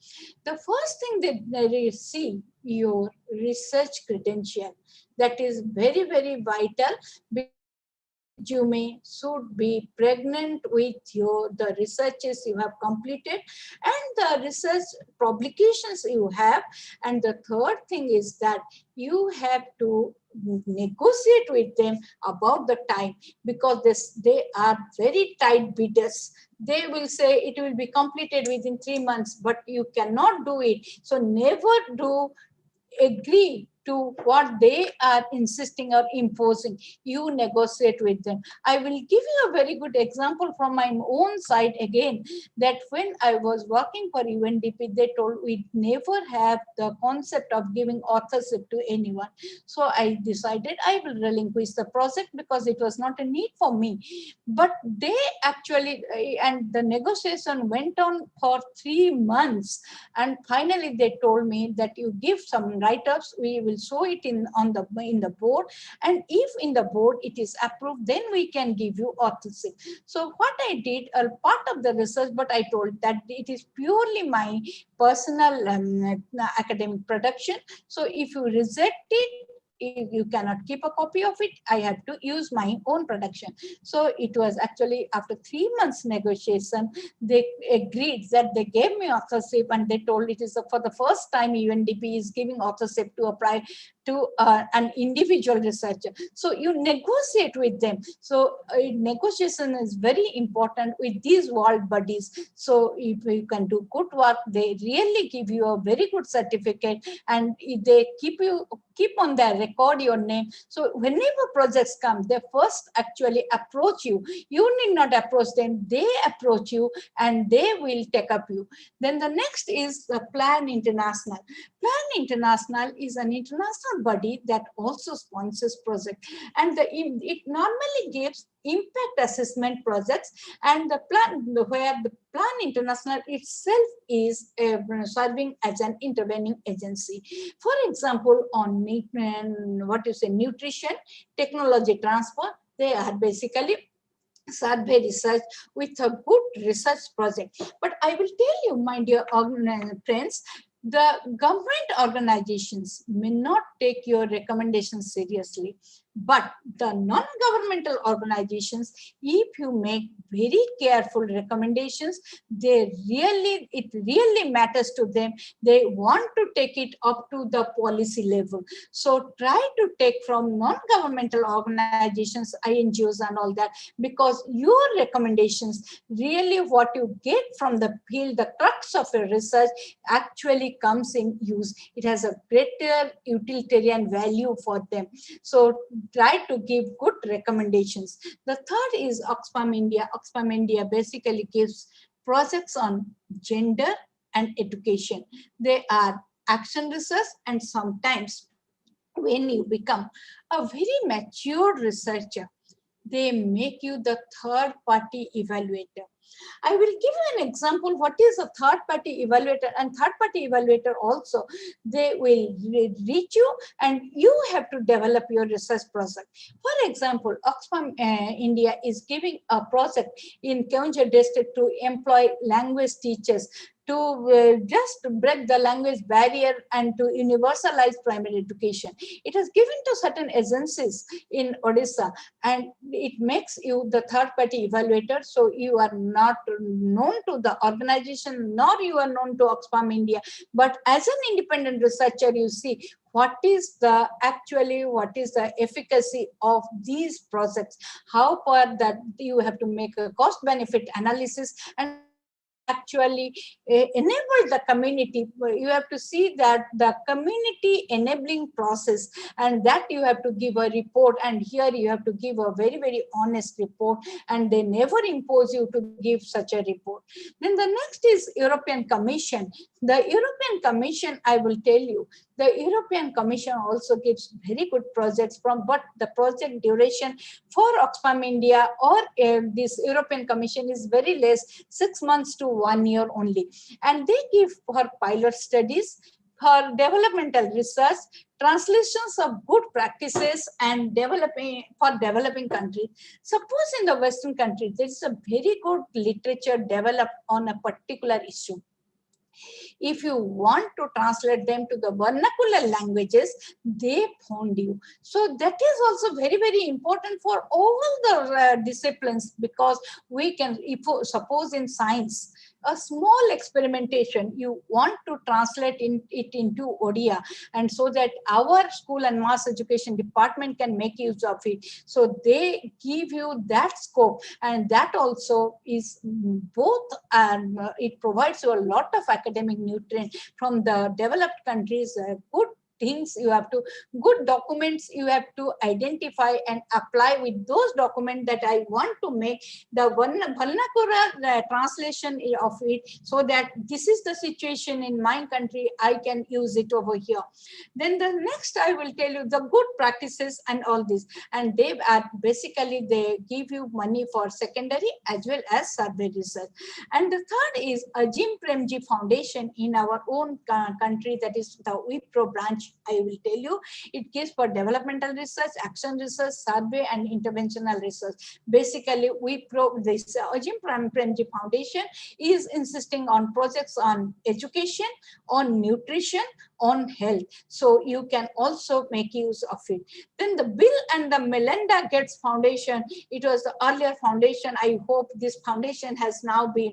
The first thing that they see your research credential. That is very, very vital, because your resume should be pregnant with the researches you have completed and the research publications you have. And the third thing is that you have to negotiate with them about the time, because they are very tight bidders. They will say it will be completed within 3 months, but you cannot do it. So never do agree to what they are insisting or imposing. You negotiate with them. I will give you a very good example from my own side again, that when I was working for UNDP, they told we never have the concept of giving authorship to anyone. So I decided I will relinquish the project because it was not a need for me. But they actually, and the negotiation went on for 3 months. And finally, they told me that you give some write-ups, we will show it in the board, and if in the board it is approved, then we can give you authorship. So what I did, a part of the research, but I told that it is purely my personal academic production. So if you reject it, you cannot keep a copy of it. I had to use my own production. So it was actually after 3 months negotiation, they agreed that they gave me authorship, and they told it is for the first time UNDP is giving authorship to an individual researcher. So you negotiate with them. So negotiation is very important with these world bodies. So if you can do good work, they really give you a very good certificate, and they keep on their record your name. So whenever projects come, they first actually approach you. You need not approach them. They approach you and they will take up you. Then the next is the Plan International. Plan International is an international body that also sponsors projects. And it normally gives impact assessment projects, and the plan where the Plan International itself is serving as an intervening agency. For example, on nutrition, technology transfer, they are basically survey research with a good research project. But I will tell you, my dear friends, the government organizations may not take your recommendations seriously, but the non-governmental organizations, if you make very careful recommendations, it really matters to them. They want to take it up to the policy level. So try to take from non-governmental organizations, INGOs and all that, because your recommendations, really what you get from the field, the crux of your research actually comes in use. It has a greater utilitarian value for them. So try to give good recommendations. The third is Oxfam India. Oxfam India basically gives projects on gender and education. They are action research, and sometimes when you become a very mature researcher, they make you the third party evaluator. I will give you an example what is a third party evaluator. And third party evaluator also, they will reach you and you have to develop your research project. For example, Oxfam India is giving a project in Keonjhar district to employ language teachers to just break the language barrier and to universalize primary education. It is given to certain agencies in Odisha, and it makes you the third party evaluator. So you are not known to the organization, nor you are known to Oxfam India, but as an independent researcher, you see what is the efficacy of these projects, how far that you have to make a cost benefit analysis, and actually enable the community. You have to see that the community enabling process, and that you have to give a report, and here you have to give a very, very honest report, and they never impose you to give such a report. Then the next is European Commission. The European Commission, I will tell you, the European Commission also gives very good projects but the project duration for Oxfam India or this European Commission is very less, 6 months to 1 year only. And they give for pilot studies, for developmental research, translations of good practices, and developing countries. Suppose in the Western countries, there is a very good literature developed on a particular issue. If you want to translate them to the vernacular languages, they found you. So that is also very, very important for all the disciplines, because we can, if suppose in science, a small experimentation, you want to translate it into Odia, and so that our school and mass education department can make use of it. So they give you that scope, and that also is both, and it provides you a lot of academic nutrient from the developed countries, good things you have to, good documents you have to identify and apply with those documents that I want to make the vernacular translation of it, so that this is the situation in my country, I can use it over here. Then the next I will tell you the good practices and all this, and they are basically, they give you money for secondary as well as survey research. And the third is a Jim Premji Foundation in our own country, that is the WIPRO branch. I will tell you, it gives for developmental research, action research, survey, and interventional research. Basically, this Jim Premji Foundation is insisting on projects on education, on nutrition, on health. So you can also make use of it. Then the Bill and the Melinda Gates Foundation, it was the earlier foundation. I hope this foundation has now been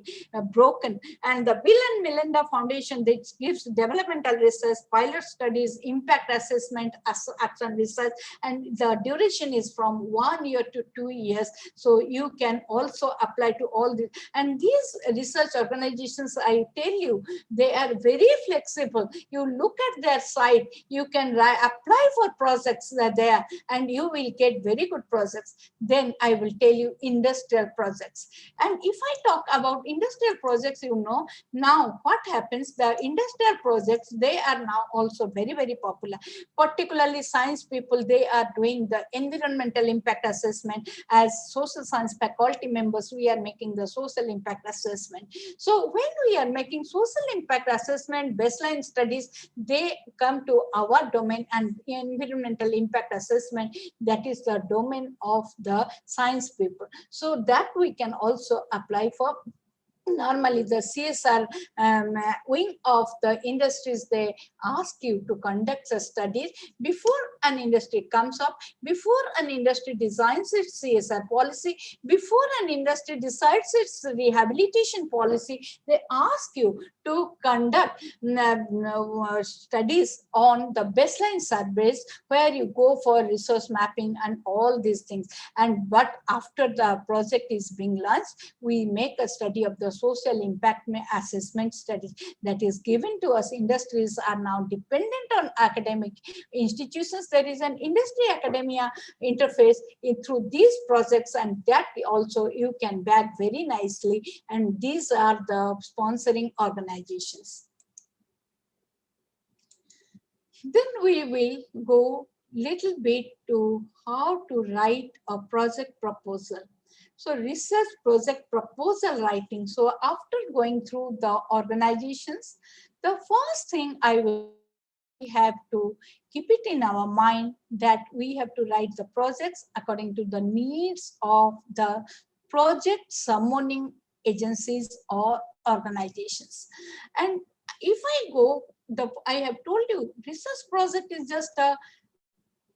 broken. And the Bill and Melinda Foundation, that gives developmental research, pilot studies, impact assessment, action research, and the duration is from 1 year to 2 years. So you can also apply to all this. And these research organizations, I tell you, they are very flexible. You look at their site, you can apply for projects there, and you will get very good projects. Then I will tell you industrial projects. And if I talk about industrial projects, you know, now what happens, the industrial projects, they are now also very, very very popular. Particularly science people, they are doing the environmental impact assessment. As social science faculty members, we are making the social impact assessment. So when we are making social impact assessment, baseline studies, they come to our domain, and environmental impact assessment, that is the domain of the science people. So that we can also apply for. Normally the CSR wing of the industries, they ask you to conduct a studies before an industry comes up, before an industry designs its CSR policy, before an industry decides its rehabilitation policy. They ask you to conduct studies on the baseline surveys, where you go for resource mapping and all these things. And but after the project is being launched, we make a study of the social impact assessment studies that is given to us. Industries are now dependent on academic institutions. There is an industry academia interface through these projects, and that also you can back very nicely. And these are the sponsoring organizations. Then we will go little bit to how to write a project proposal. So research project proposal writing. So after going through the organizations, the first thing I will we have to keep it in our mind that we have to write the projects according to the needs of the project summoning agencies or organizations. And if I go, I have told you, research project is just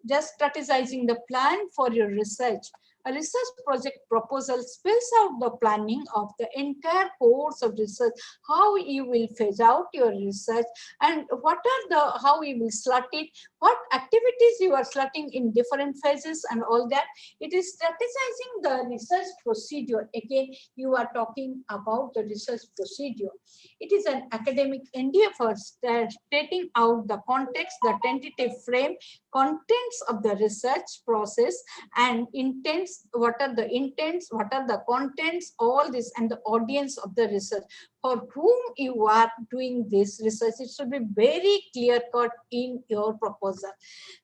strategizing the plan for your research. A research project proposal spells out the planning of the entire course of research, how you will phase out your research, and what are the, how you will slot it, what activities you are slotting in different phases and all that. It is strategizing the research procedure. Again, you are talking about the research procedure. It is an academic endeavor stating out the context, the tentative frame, contents of the research process, and intents, what are the intents, what are the contents, all this, and the audience of the research, for whom you are doing this research. It should be very clear cut in your proposal.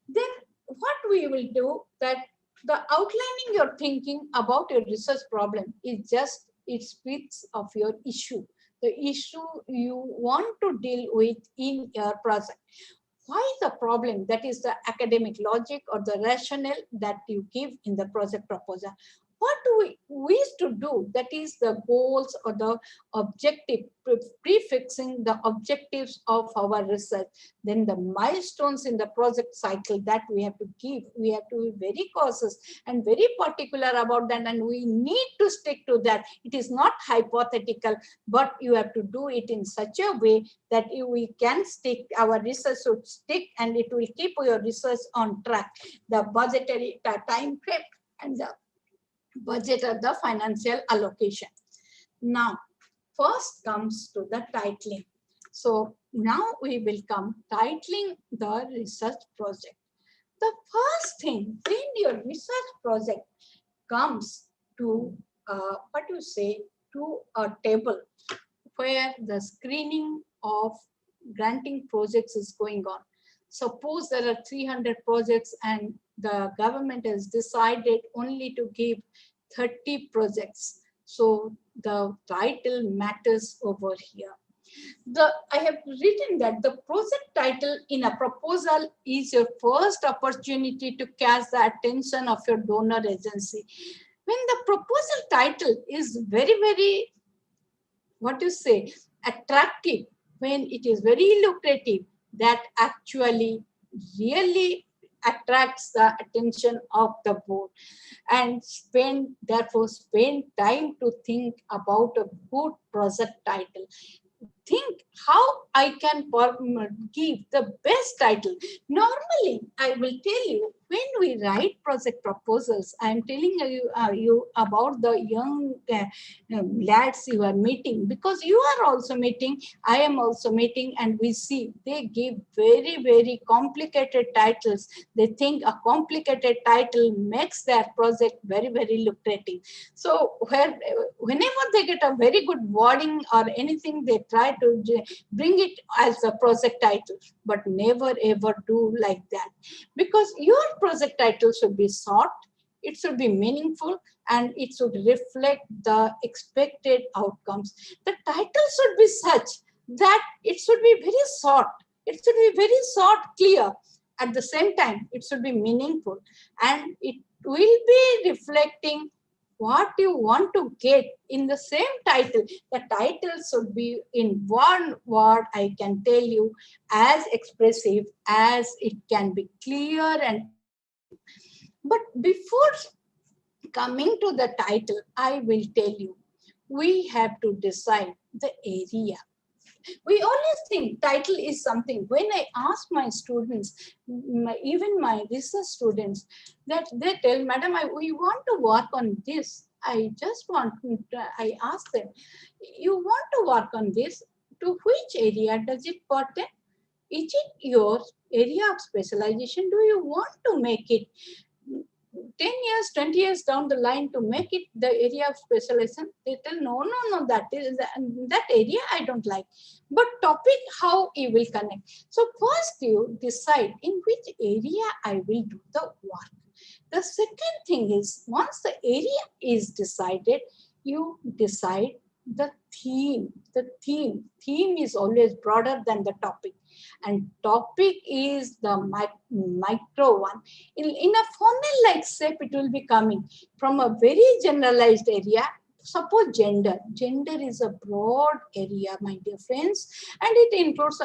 Then what we will do, that the outlining your thinking about your research problem is just, it speaks of your issue, the issue you want to deal with in your project. Why the problem? That is the academic logic or the rationale that you give in the project proposal. What do we wish to do? That is the goals or the objective, prefixing the objectives of our research. Then the milestones in the project cycle that we have to give. We have to be very cautious and very particular about that, and we need to stick to that. It is not hypothetical, but you have to do it in such a way that we can stick, our research should stick, and it will keep your research on track. The budgetary time frame and the budget of the financial allocation. Now, first comes to the titling. So now we will come titling the research project. The first thing, when your research project comes to, what you say, to a table where the screening of granting projects is going on. Suppose there are 300 projects and the government has decided only to give 30 projects. So the title matters over here. I have written that the project title in a proposal is your first opportunity to catch the attention of your donor agency. When the proposal title is very, very, what you say, attractive, when it is very lucrative, that actually really attracts the attention of the board, and therefore spend time to think about a good project title. Think how I can give the best title. Normally, I will tell you, when we write project proposals, I am telling you about the young lads you are meeting, because you are also meeting, I am also meeting, and we see they give very, very complicated titles. They think a complicated title makes their project very, very lucrative. So whenever they get a very good wording or anything, they try to bring it as a project title, but never ever do like that, because your project title should be short, it should be meaningful, and it should reflect the expected outcomes. The title should be such that it should be very short, it should be very short, clear. At the same time, it should be meaningful, and it will be reflecting what you want to get in the same title. The title should be in one word, I can tell you, as expressive as it can be, clear and expressive. But before coming to the title, I will tell you, we have to decide the area. We always think title is something. When I ask my students, even my research students, that they tell, Madam, we want to work on this. I ask them, you want to work on this, to which area does it pertain? Is it your area of specialization? Do you want to make it 10 years, 20 years down the line to make it the area of specialization? They tell, no, that area I don't like. But topic, how you will connect. So first you decide in which area I will do the work. The second thing is, once the area is decided, you decide the theme. The theme is always broader than the topic, and topic is the micro one. In a funnel-like shape, it will be coming from a very generalized area. Suppose gender. Gender is a broad area, my dear friends, and it includes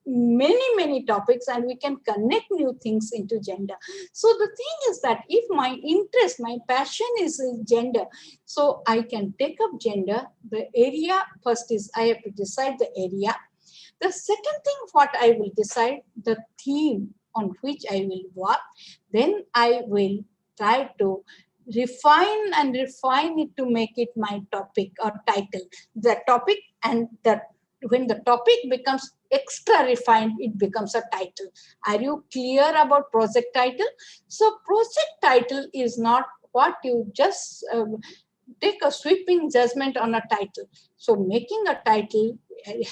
many topics, and we can connect new things into gender. So the thing is that if my interest, my passion is gender, so I can take up gender. The area first is, I have to decide the area. The second thing, what I will decide, the theme on which I will work. Then I will try to refine it to make it my topic or title. The topic, and when the topic becomes extra refined, it becomes a title. Are you clear about project title? So project title is not what you just take a sweeping judgment on a title. So making a title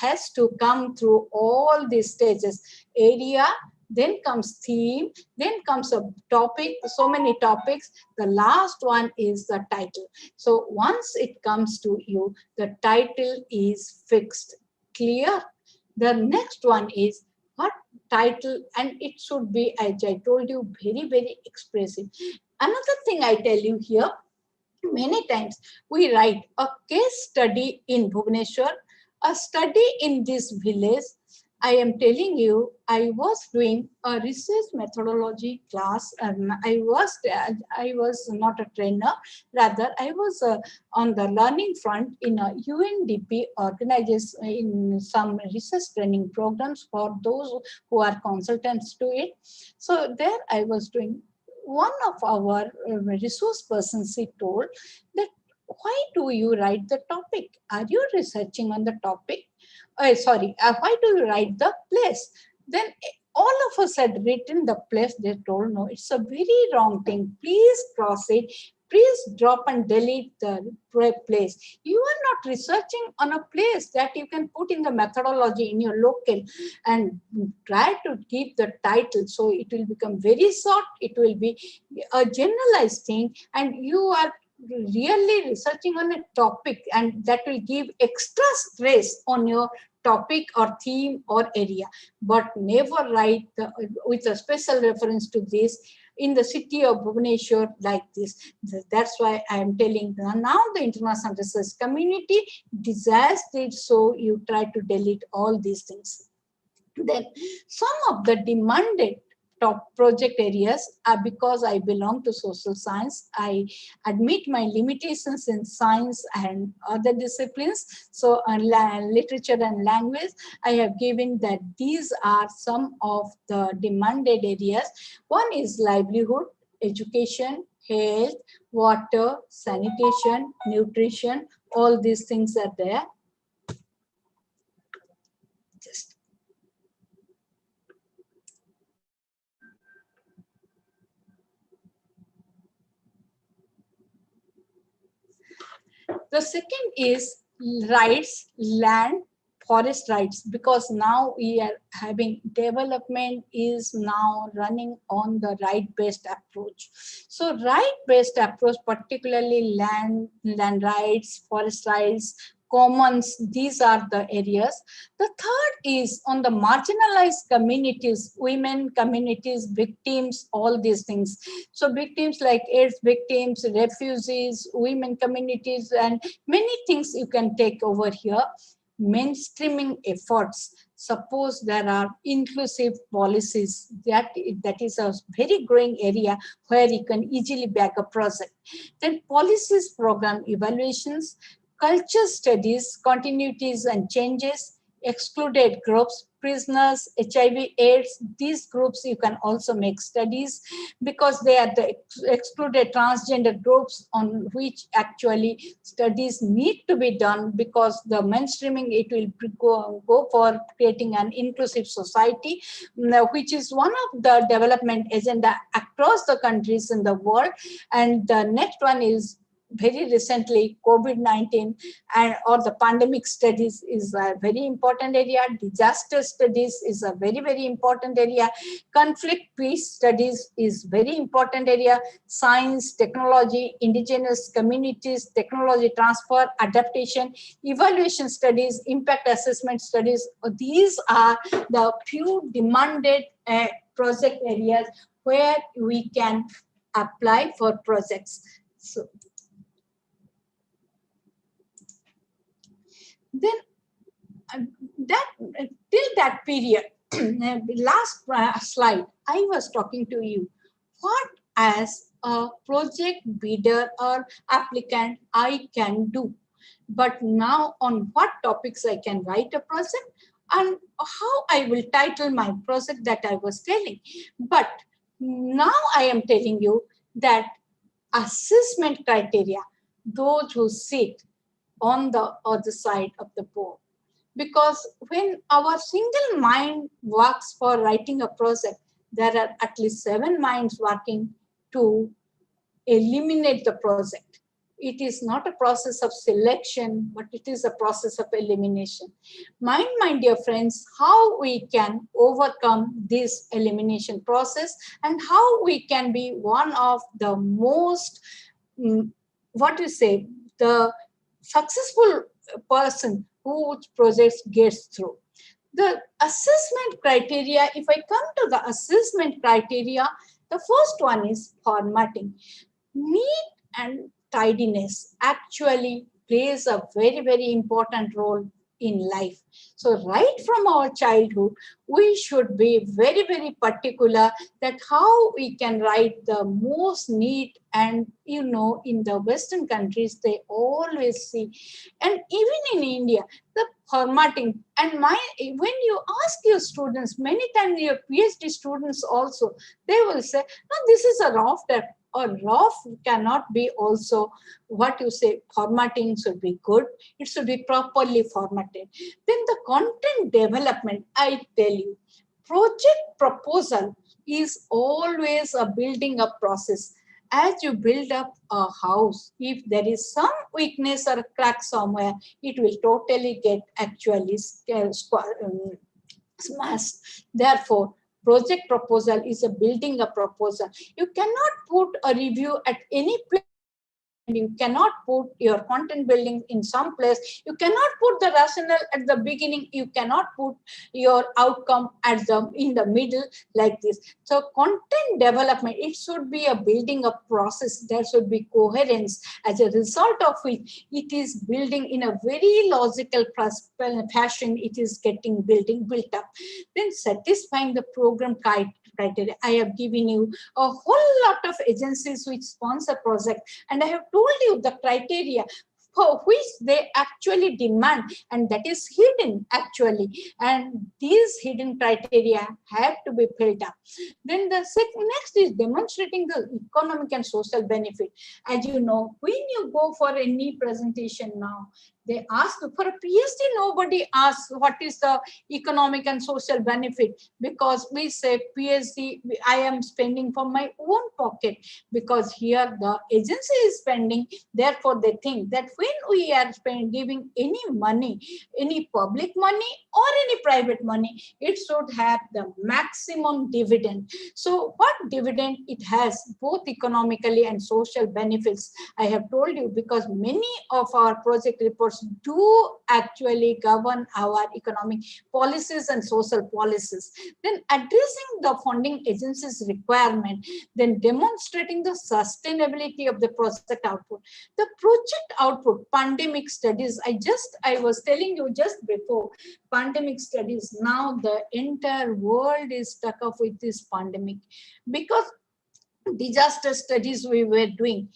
has to come through all these stages. Area, then comes theme, then comes a topic, so many topics. The last one is the title. So once it comes to you, the title is fixed. Clear? The next one is what title, and it should be, as I told you, very, very expressive. Another thing I tell you here, many times we write a case study in Bhubaneswar, a study in this village. I am telling you, I was doing a research methodology class. I was not a trainer, rather I was on the learning front in a UNDP organizes in some research training programs for those who are consultants to it. So there I was doing. One of our resource persons, he told that, why do you write the topic? Are you researching on the topic? Why do you write the place? Then all of us had written the place. They told, no, it's a very wrong thing. Please cross it. Please drop and delete the place. You are not researching on a place that you can put in the methodology in your local, and try to keep the title. So it will become very short. It will be a generalized thing, and you are really researching on a topic, and that will give extra stress on your topic or theme or area. But never write with a special reference to this in the city of Bhubaneswar like this. That's why I am telling now the international research community desires it, so you try to delete all these things. Then some of the demanded top project areas because I belong to social science. I admit my limitations in science and other disciplines. So literature and language, I have given that these are some of the demanded areas. One is livelihood, education, health, water, sanitation, nutrition, all these things are there. Just the second is rights, land, forest rights, because now we are having development is now running on the right-based approach. So right-based approach, particularly land rights, forest rights, commons, these are the areas. The third is on the marginalized communities, women communities, victims, all these things. So victims like AIDS victims, refugees, women communities, and many things you can take over here. Mainstreaming efforts. Suppose there are inclusive policies, that is a very growing area where you can easily back a project. Then policies, program evaluations, culture studies, continuities and changes, excluded groups, prisoners, HIV, AIDS, these groups you can also make studies because they are the excluded transgender groups on which actually studies need to be done, because the mainstreaming, it will go for creating an inclusive society, which is one of the development agenda across the countries in the world. And the next one is very recently COVID-19 and or the pandemic studies is a very important area. Disaster studies is a very, very important area. Conflict peace studies is very important area. Science, technology, indigenous communities, technology transfer, adaptation, evaluation studies, impact assessment studies. These are the few demanded project areas where we can apply for projects. So then that till that period, last slide, I was talking to you what as a project bidder or applicant I can do. But now on what topics I can write a project and how I will title my project, that I was telling. But now I am telling you that assessment criteria, those who sit on the other side of the board. Because when our single mind works for writing a project, there are at least 7 minds working to eliminate the project. It is not a process of selection, but it is a process of elimination. Mind, my dear friends, how we can overcome this elimination process and how we can be one of the most, the successful person whose projects gets through. The assessment criteria, if I come to the assessment criteria, the first one is formatting. Neat and tidiness actually plays a very, very important role in life. So right from our childhood, we should be very, very particular that how we can write the most neat, and in the Western countries, they always see, and even in India, the formatting. And when you ask your students, many times your PhD students also, they will say, no, this is a rough draft. Or rough cannot be also formatting should be good. It should be properly formatted. Then the content development, I tell you, project proposal is always a building up process. As you build up a house, if there is some weakness or a crack somewhere, it will totally get actually smashed. Therefore, project proposal is a building a proposal. You cannot put a review at any place. You cannot put your content building in some place. You cannot put the rationale at the beginning. You cannot put your outcome in the middle like this. So content development, it should be a building up process. There should be coherence. As a result of which, it is building in a very logical fashion. It is getting built up. Then satisfying the program criteria. I have given you a whole lot of agencies which sponsor project, and I have told you the criteria for which they actually demand, and that is hidden actually, and these hidden criteria have to be filled up. Then the next is demonstrating the economic and social benefit. As you know, when you go for any presentation now, they ask for a PhD, nobody asks what is the economic and social benefit, because we say PhD, I am spending from my own pocket, because here the agency is spending. Therefore, they think that when we are giving any money, any public money or any private money, it should have the maximum dividend. So what dividend it has, both economically and social benefits, I have told you, because many of our project reports do actually govern our economic policies and social policies. Then addressing the funding agencies requirement, then demonstrating the sustainability of the project output. The project output, pandemic studies, I was telling you just before, pandemic studies, now the entire world is stuck up with this pandemic, because disaster studies we were doing,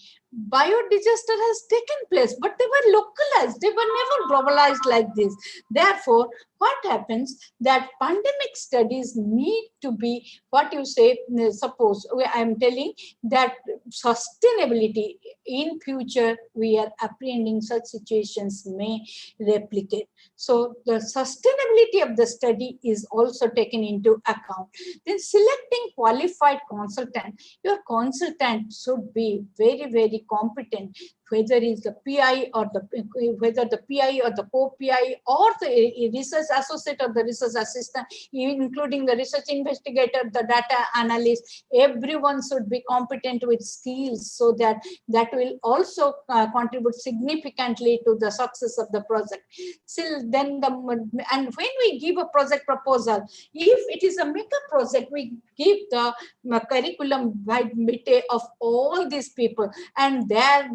biodisaster has taken place, but they were localized, they were never globalized like this. Therefore, what happens that pandemic studies need to be, what you say, suppose I am telling that sustainability in future, we are apprehending such situations may replicate. So the sustainability of the study is also taken into account. Then selecting qualified consultant, your consultant should be very, very competent, whether it's the PI or the PI or the co-PI or the research associate or the research assistant, including the research investigator, the data analyst, everyone should be competent with skills, so that will also contribute significantly to the success of the project. Still, then and when we give a project proposal, if it is a mega project, we give the curriculum vitae of all these people, and their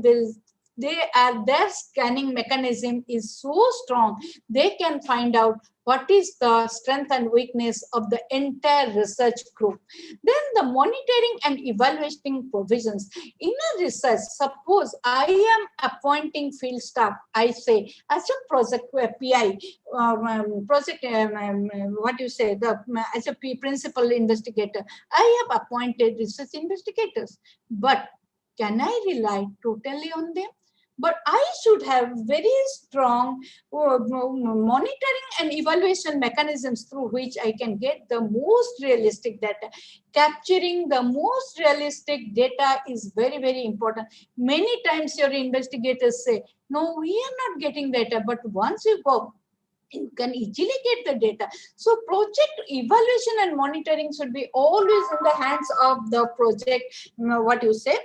scanning mechanism is so strong, they can find out what is the strength and weakness of the entire research group. Then the monitoring and evaluating provisions. In a research, suppose I am appointing field staff, I say, as a project PI, what you say, as a principal investigator, I have appointed research investigators, but can I rely totally on them? But I should have very strong monitoring and evaluation mechanisms through which I can get the most realistic data. Capturing the most realistic data is very, very important. Many times your investigators say, no, we are not getting data, but once you go, you can easily get the data. So project evaluation and monitoring should be always in the hands of the project, what you say,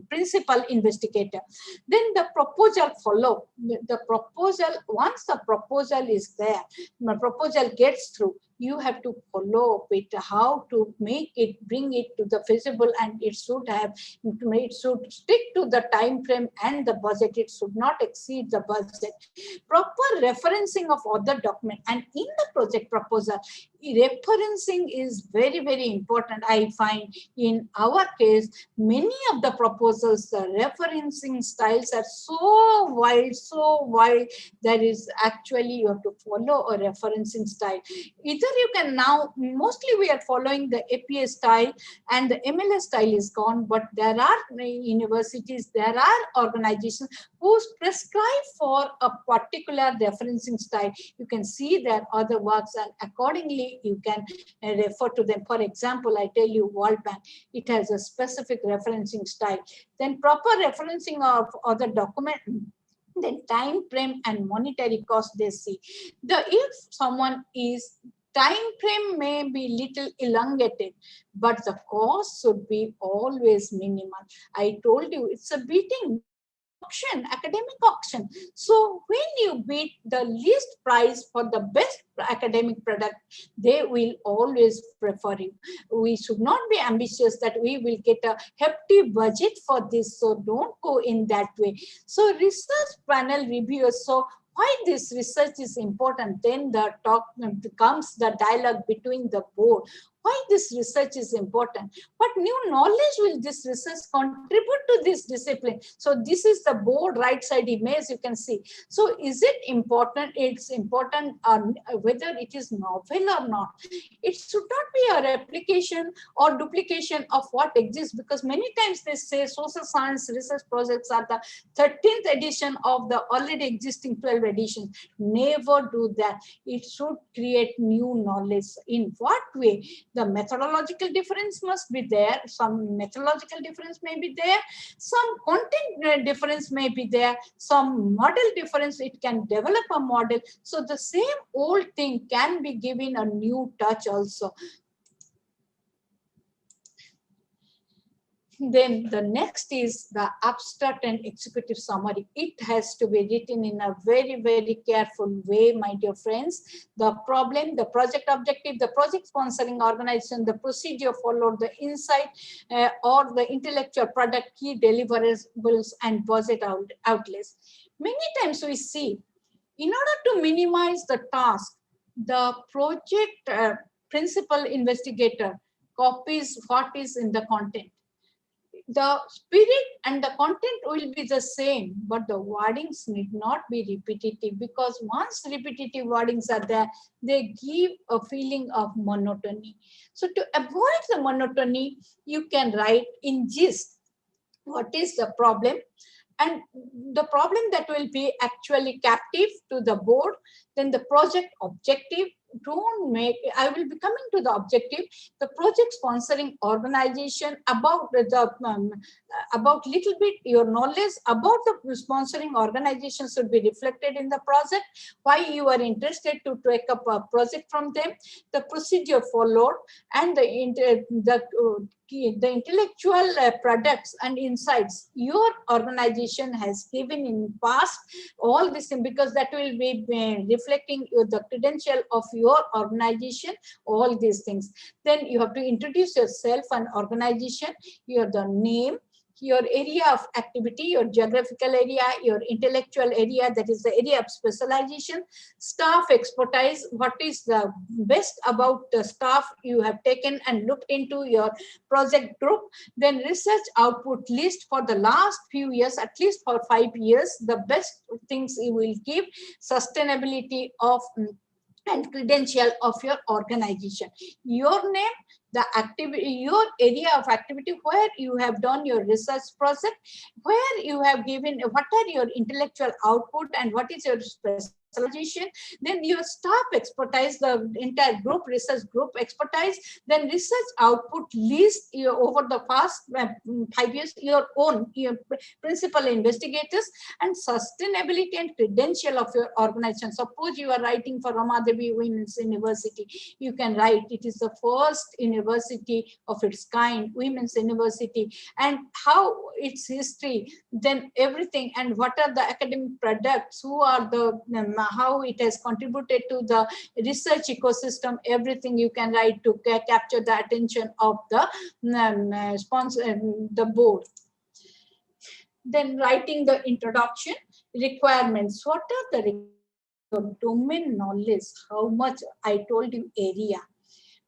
principal investigator. Then the proposal follow. The proposal, once the proposal is there, the proposal gets through, you have to follow up with how to make it, bring it to the feasible, and it should stick to the time frame and the budget. It should not exceed the budget. Proper referencing of other document, and in the project proposal, referencing is very, very important. I find in our case, many of the proposals, the referencing styles are so wild, that is actually you have to follow a referencing style. Either you can now, mostly we are following the APA style, and the MLS style is gone, but there are universities, there are organizations who prescribe for a particular referencing style. You can see their other works, and accordingly you can refer to them. For example, I tell you, World Bank, it has a specific referencing style. Then proper referencing of other document, then time frame and monetary cost they see. If someone is, time frame may be little elongated, but the cost should be always minimal. I told you, it's a bidding auction, academic auction. So when you bid the least price for the best academic product, they will always prefer you. We should not be ambitious that we will get a hefty budget for this, so don't go in that way. So research panel reviewers, so why this research is important, then the talk becomes the dialogue between the board. why this research is important, what new knowledge will this research contribute to this discipline. So this is the board right side image you can see. So is it important? It's important whether it is novel or not. It should not be a replication or duplication of what exists, because many times they say social science research projects are the 13th edition of the already existing 12 editions. Never do that. It should create new knowledge. In what way? The methodological difference must be there. Some methodological difference may be there. Some content difference may be there. Some model difference. It can develop a model. So the same old thing can be given a new touch also. Then the next is the abstract and executive summary. It has to be written in a very, very careful way, my dear friends. The problem, the project objective, the project sponsoring organization, the procedure followed, the insight or the intellectual product, key deliverables, and budget outlays. Many times we see, in order to minimize the task, the project principal investigator copies what is in the content. The spirit and the content will be the same, but the wordings need not be repetitive, because once repetitive wordings are there, they give a feeling of monotony. So to avoid the monotony, you can write in gist what is the problem, and the problem that will be actually captive to the board. Then the project objective. Don't make, I will be coming to the objective. The project sponsoring organization, about about little bit your knowledge about the sponsoring organization should be reflected in the project. Why you are interested to take up a project from them, the procedure followed, and the intellectual products and insights your organization has given in past, all this thing, because that will be reflecting the credential of your organization, all these things. Then you have to introduce yourself and organization, the name, your area of activity, your geographical area, your intellectual area, that is the area of specialization, staff expertise, what is the best about the staff you have taken and looked into your project group. Then research output list for the last few years, at least for 5 years, the best things you will give, sustainability of and credential of your organization, your name, the activity, your area of activity, where you have done your research project, where you have given, what are your intellectual output and what is your specialization. Then your staff expertise, the entire group, research group expertise. Then research output list over the past 5 years, your principal investigators, and sustainability and credential of your organization. Suppose you are writing for Ramadevi Women's University, you can write it is the first university of its kind, women's university, and how its history, then everything, and what are the academic products, who are the how it has contributed to the research ecosystem, everything you can write to capture the attention of the sponsor, the board. Then writing the introduction, requirements, what are the domain knowledge, how much I told you area,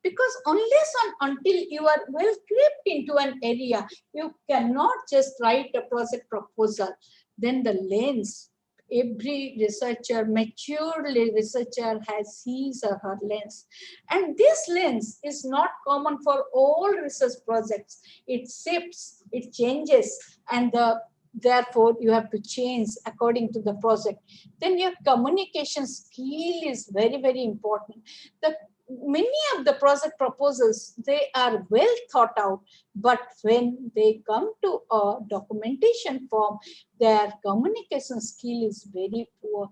because unless and until you are well gripped into an area, you cannot just write a project proposal. Then the lens, every researcher, mature researcher has his or her lens, and this lens is not common for all research projects. It shifts, it changes, and therefore you have to change according to the project. Then your communication skill is very, very important. Many of the project proposals, they are well thought out, but when they come to a documentation form, their communication skill is very poor.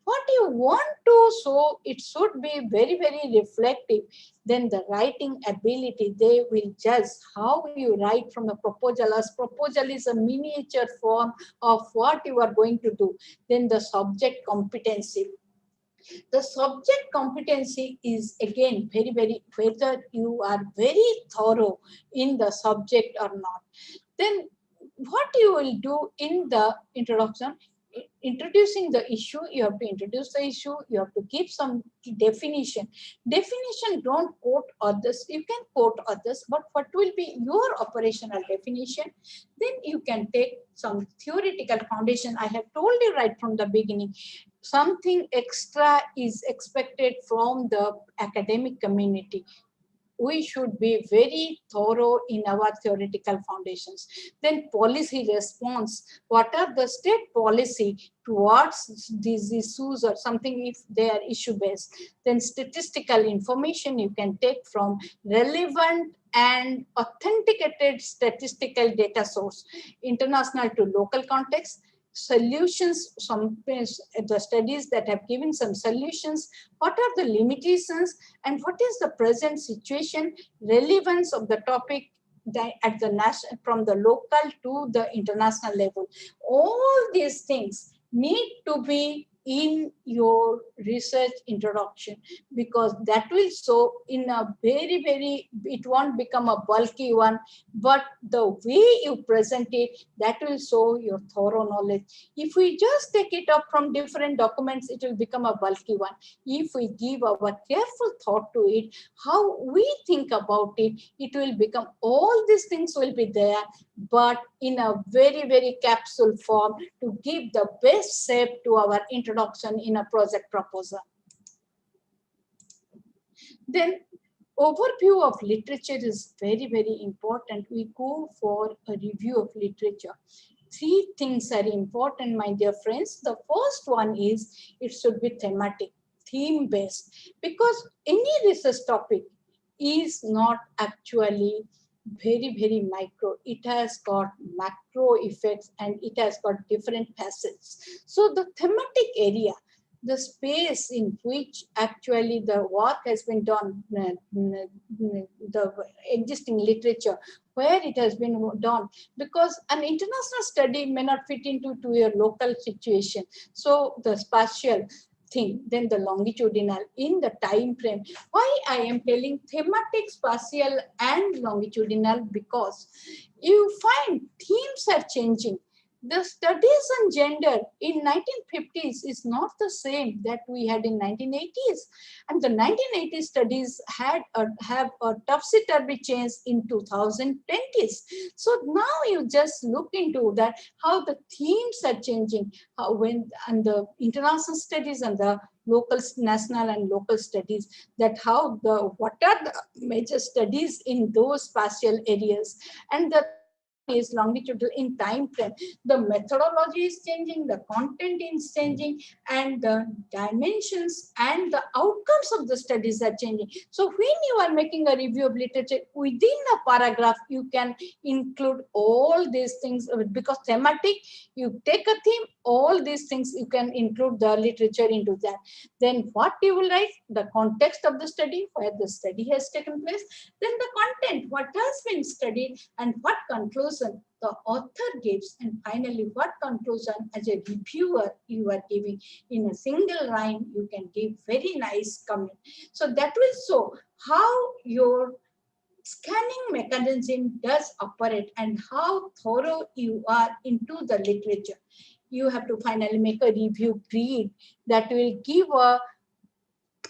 What you want to show, it should be very, very reflective. Then the writing ability, they will judge how you write from the proposal, as proposal is a miniature form of what you are going to do. Then the subject competency. The subject competency is again very, very, whether you are very thorough in the subject or not. Then what you will do in the introduction, introducing the issue, you have to introduce the issue, you have to keep some definition. Definition, don't quote others. You can quote others, but what will be your operational definition? Then you can take some theoretical foundation. I have told you right from the beginning, something extra is expected from the academic community. We should be very thorough in our theoretical foundations. Then policy response. What are the state policy towards these issues or something if they are issue based? Then statistical information you can take from relevant and authenticated statistical data source, international to local context. Solutions, some the studies that have given some solutions, what are the limitations and what is the present situation, relevance of the topic at the national, from the local to the international level. All these things need to be in your research introduction, because that will show in a very, it won't become a bulky one, but the way you present it, that will show your thorough knowledge. If we just take it up from different documents, it will become a bulky one. If we give our careful thought to it, how we think about it, it will become, all these things will be there, but in a very capsule form to give the best shape to our introduction in a project proposal. Then overview of literature is very important. We go for a review of literature. 3 things are important, my dear friends. The first one is it should be thematic, theme based, because any research topic is not actually very micro. It has got macro effects and it has got different facets. So the thematic area, the space in which actually the work has been done, the existing literature, where it has been done, because an international study may not fit into your local situation. So the spatial thing, then the longitudinal in the time frame. Why I am telling thematic, spatial and longitudinal? Because you find themes are changing. The studies on gender in 1950s is not the same that we had in 1980s, and the 1980s studies have a topsy-turvy change in 2020s. So now you just look into that, how the themes are changing, how when and the international studies and the local, national and local studies, that how the what are the major studies in those spatial areas, and the is longitudinal in time frame. The methodology is changing, the content is changing, and the dimensions and the outcomes of the studies are changing. So when you are making a review of literature, within a paragraph, you can include all these things, because thematic, you take a theme, all these things, you can include the literature into that. Then what you will write, the context of the study, where the study has taken place, then the content, what has been studied, and what conclusion the author gives, and finally what conclusion as a reviewer you are giving. In a single line you can give very nice comment. So that will show how your scanning mechanism does operate and how thorough you are into the literature. You have to finally make a review grid that will give a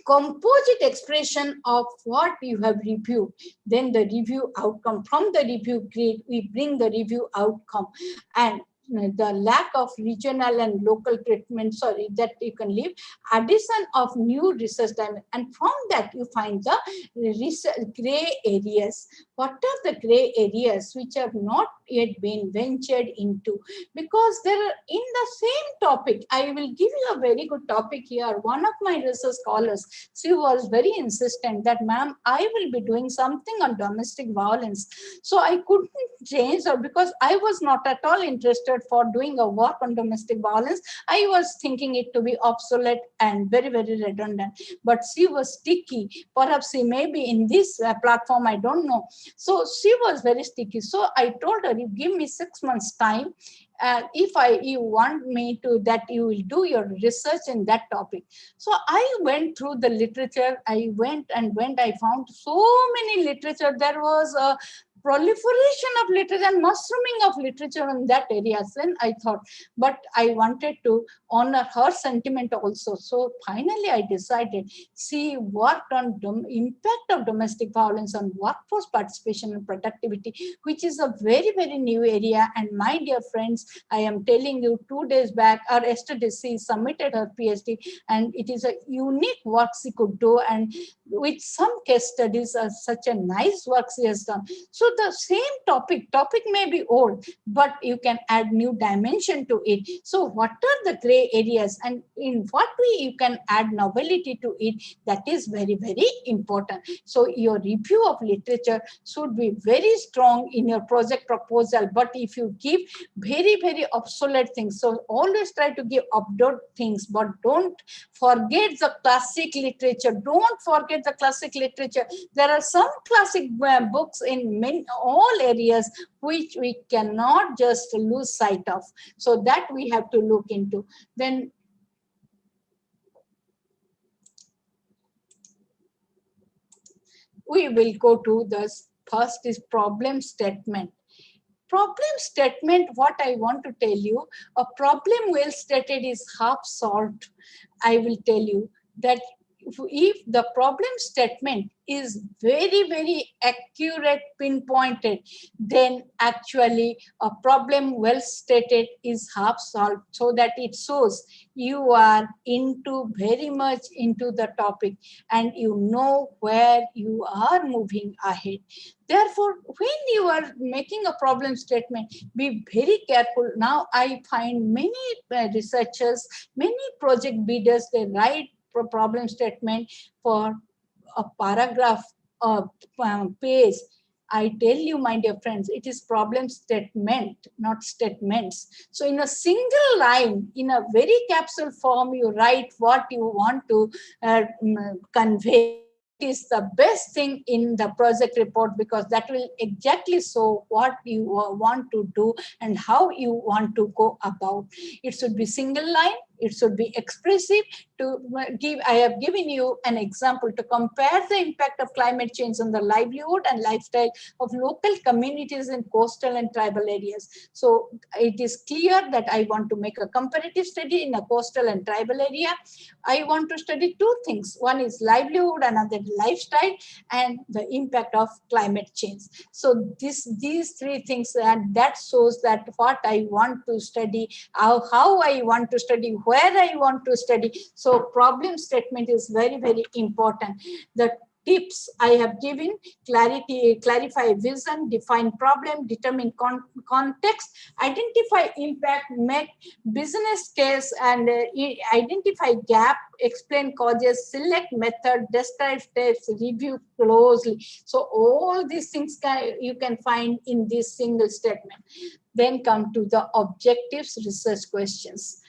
composite expression of what you have reviewed. Then the review outcome. From the review grid, we bring the review outcome, and the lack of regional and local treatment, that you can leave, addition of new research dimension, and from that you find the research gray areas. What are the gray areas which have not yet been ventured into? Because there are, in the same topic, I will give you a very good topic here. One of my research scholars, she was very insistent that, ma'am, I will be doing something on domestic violence. So I couldn't change her, because I was not at all interested for doing a work on domestic violence. I was thinking it to be obsolete and very redundant, but she was sticky. Perhaps she may be in this platform, I don't know. So she was very sticky. So I told her, you give me 6 months time. If you want me to, that you will do your research in that topic. So I went through the literature. I went, I found so many literature. There was a proliferation of literature and mushrooming of literature in that area. Then I thought, but I wanted to honor her sentiment also. So finally I decided, she worked on impact of domestic violence on workforce participation and productivity, which is a very, very new area. And my dear friends, I am telling you, 2 days back or yesterday, she submitted her PhD, and it is a unique work she could do. And with some case studies, such a nice work she has done. So the same topic may be old, but you can add new dimension to it. So what are the gray areas, and in what way you can add novelty to it? That is very, very important. So your review of literature should be very strong in your project proposal. But if you give very, very obsolete things, so always try to give updated things, but don't forget the classic literature. Don't forget the classic literature. There are some classic books in all areas which we cannot just lose sight of. So that we have to look into. Then we will go to the first is problem statement. Problem statement, what I want to tell you, a problem well stated is half solved. I will tell you that if the problem statement is very, very accurate, pinpointed, then actually a problem well stated is half solved, so that it shows you are very much into the topic and you know where you are moving ahead. Therefore, when you are making a problem statement, be very careful. Now, I find many researchers, many project bidders, they write problem statement for a paragraph of page. I tell you, my dear friends, it is problem statement, not statements. So in a single line, in a very capsule form, you write what you want to convey. Is the best thing in the project report, because that will exactly show what you want to do and how you want to go about. It should be single line. It should be expressive. I have given you an example to compare the impact of climate change on the livelihood and lifestyle of local communities in coastal and tribal areas. So it is clear that I want to make a comparative study in a coastal and tribal area. I want to study two things. One is livelihood, another lifestyle, and the impact of climate change. So these three things, and that shows that what I want to study, how I want to study, where I want to study. So problem statement is very, very important. The tips I have given: clarify vision, define problem, determine context, identify impact, make business case, and identify gap, explain causes, select method, describe steps, review closely. So all these things you can find in this single statement. Then come to the objectives, research questions.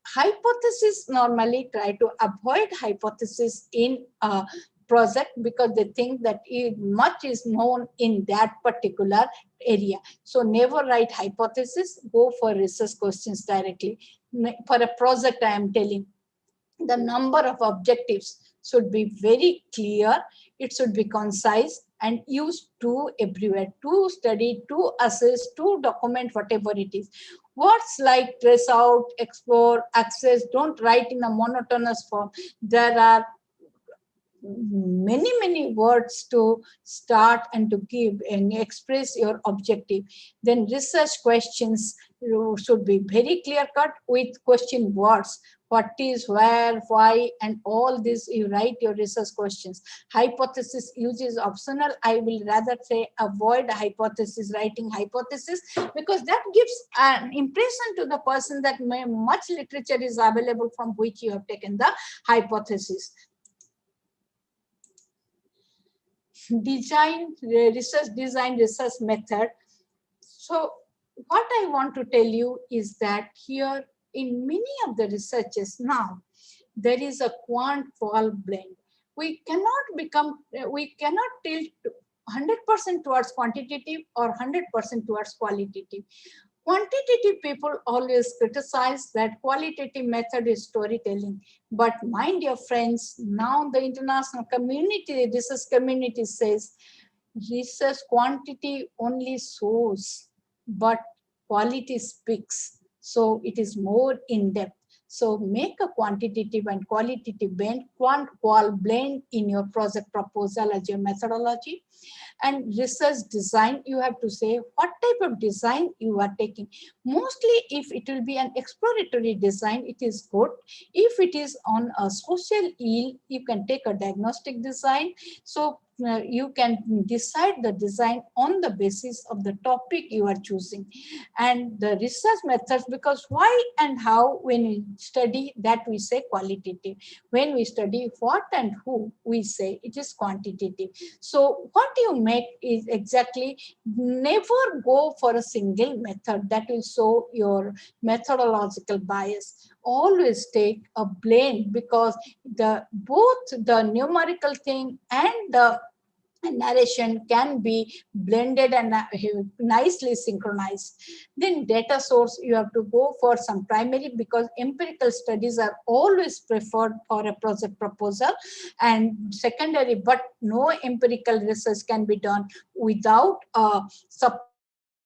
Hypothesis, normally try to avoid hypothesis in a project because they think that much is known in that particular area. So never write hypothesis, go for research questions directly. For a project, I am telling, the number of objectives should be very clear. It should be concise and use to everywhere, to study, to assess, to document, whatever it is. Words like trace out, explore, access, don't write in a monotonous form. There are many, many words to start and to give and express your objective. Then research questions should be very clear cut with question words. What is, where, why, and all this, you write your research questions. Hypothesis use is optional. I will rather say avoid hypothesis, writing hypothesis, because that gives an impression to the person that much literature is available from which you have taken the hypothesis. Research design, research method. So what I want to tell you is that here in many of the researches now, there is a quant-qual blend. We cannot tilt 100% towards quantitative or 100% towards qualitative. Quantitative people always criticize that qualitative method is storytelling. But my dear friends, now the international community, research community says, research quantity only shows, but quality speaks. So it is more in depth. So make a quantitative and qualitative blend, qual blend in your project proposal as your methodology. And research design, you have to say what type of design you are taking. Mostly if it will be an exploratory design, it is good. If it is on a social ill, you can take a diagnostic design. So you can decide the design on the basis of the topic you are choosing. And the research methods, because why and how, when we study that, we say qualitative. When we study what and who, we say it is quantitative. So what you make is exactly, never go for a single method that will show your methodological bias. Always take a blend, because both the numerical thing and the narration can be blended and nicely synchronized. Then data source, you have to go for some primary, because empirical studies are always preferred for a project proposal, and secondary, but no empirical research can be done without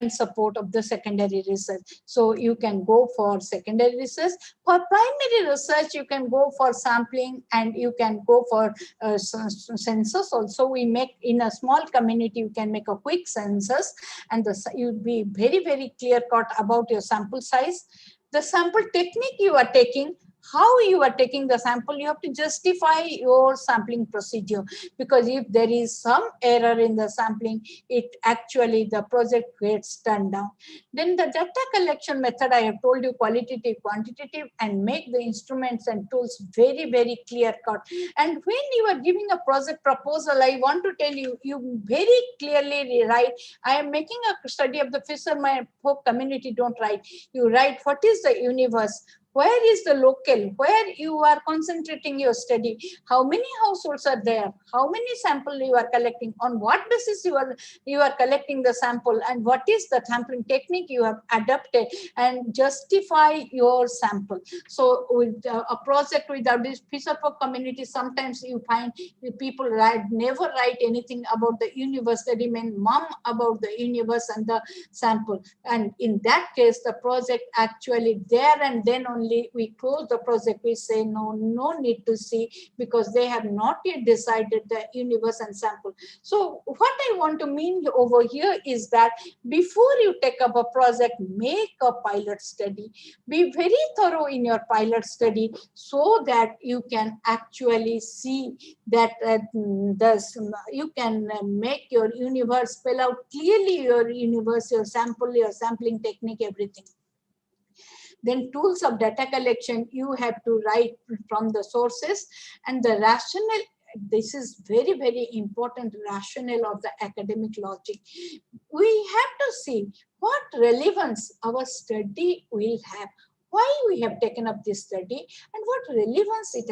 support of the secondary research. So you can go for secondary research. For primary research, you can go for sampling, and you can go for census also. We make in a small community, you can make a quick census, and you'll be very, very clear cut about your sample size. The sample technique you are taking, how you are taking the sample, you have to justify your sampling procedure, because if there is some error in the sampling, it actually, the project gets turned down. Then the data collection method, I have told you, qualitative, quantitative, and make the instruments and tools very, very clear cut. And when you are giving a project proposal, I want to tell you, you very clearly write, I am making a study of the fisherman folk community. Don't write. You write what is the universe, where is the local, where you are concentrating your study, how many households are there, how many samples you are collecting, on what basis you are collecting the sample, and what is the sampling technique you have adopted, and justify your sample. So with a project with this Fisherfolk community, sometimes you find people never write anything about the universe. They remain mum about the universe and the sample. And in that case, the project actually, there and then only we close the project. We say no need to see, because they have not yet decided the universe and sample. So what I want to mean over here is that before you take up a project, make a pilot study. Be very thorough in your pilot study, so that you can actually see that you can make your universe, spell out clearly your universe, your sample, your sampling technique, everything. Then tools of data collection, you have to write from the sources, and the rationale. This is very, very important, rationale of the academic logic. We have to see what relevance our study will have, why we have taken up this study, and what relevance it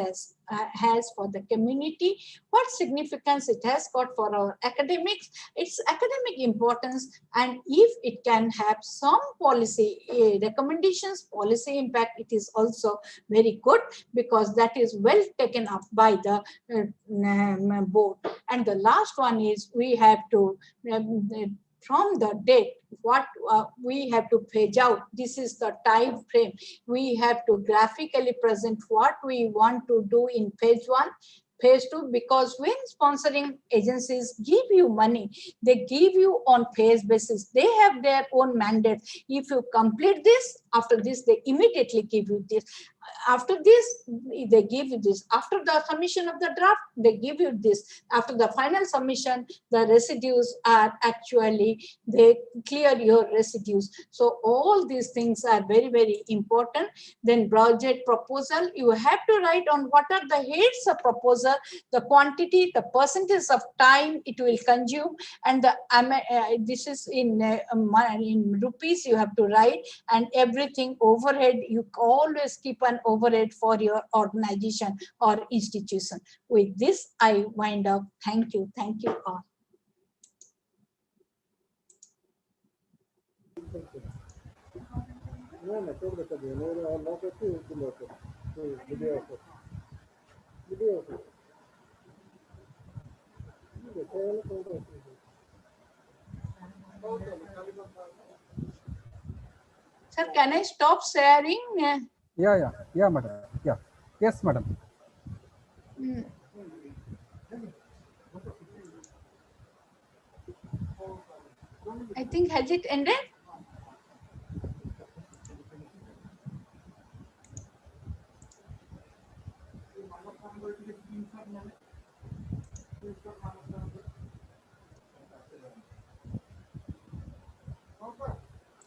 has for the community, what significance it has got for our academics, its academic importance, and if it can have some policy recommendations, policy impact, it is also very good, because that is well taken up by the board. And the last one is, we have to from the date, what we have to page out. This is the time frame. We have to graphically present what we want to do in phase 1, phase 2, because when sponsoring agencies give you money, they give you on phase basis. They have their own mandate. If you complete this, after this, they immediately give you this. After this, they give you this. After the submission of the draft, they give you this. After the final submission, the residues are actually, they clear your residues. So all these things are very, very important. Then project proposal, you have to write on what are the heads of proposal, the quantity, the percentage of time it will consume, and the this is in rupees you have to write, and everything overhead, you always keep an overhead for your organization or institution. With this, I wind up. Thank you all. Sir, can I stop sharing? Yeah, madam. Yeah. Yes, madam. Mm. I think, has it ended?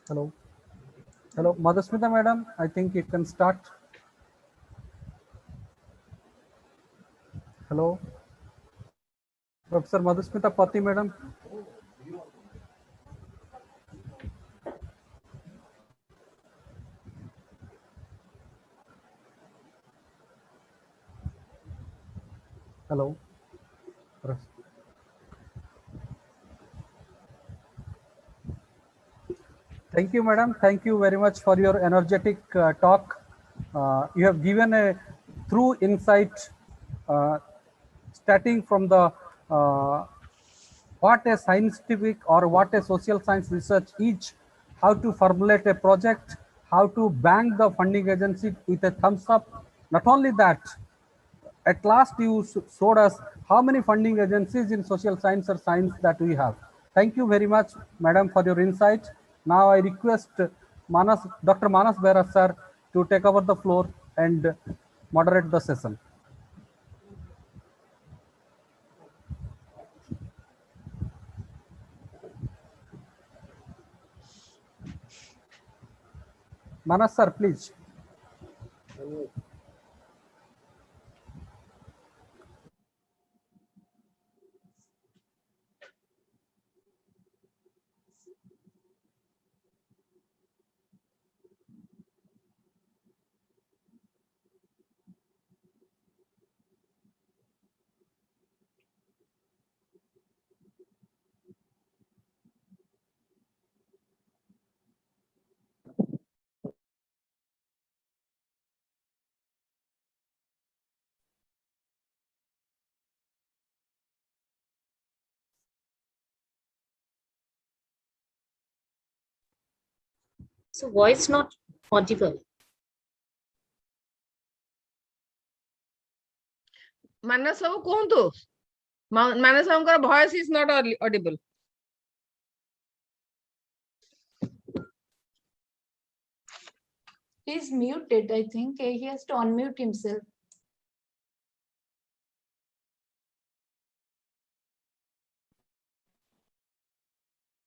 Hello. Hello, Madhusmita madam. I think you can start. Hello. Professor Madhusmita Pati madam. Hello. Thank you, madam. Thank you very much for your energetic talk. You have given a true insight, starting from the what a scientific or what a social science research is, how to formulate a project, how to bank the funding agency with a thumbs up. Not only that, at last you showed us how many funding agencies in social science or science that we have. Thank you very much, madam, for your insight. Now I request Dr. Manas Bera sir to take over the floor and moderate the session. Manas sir, please. So voice not audible. Manas babu kuhuntu. Manas babuଙ୍କର voice is not audible. He's muted, I think. He has to unmute himself.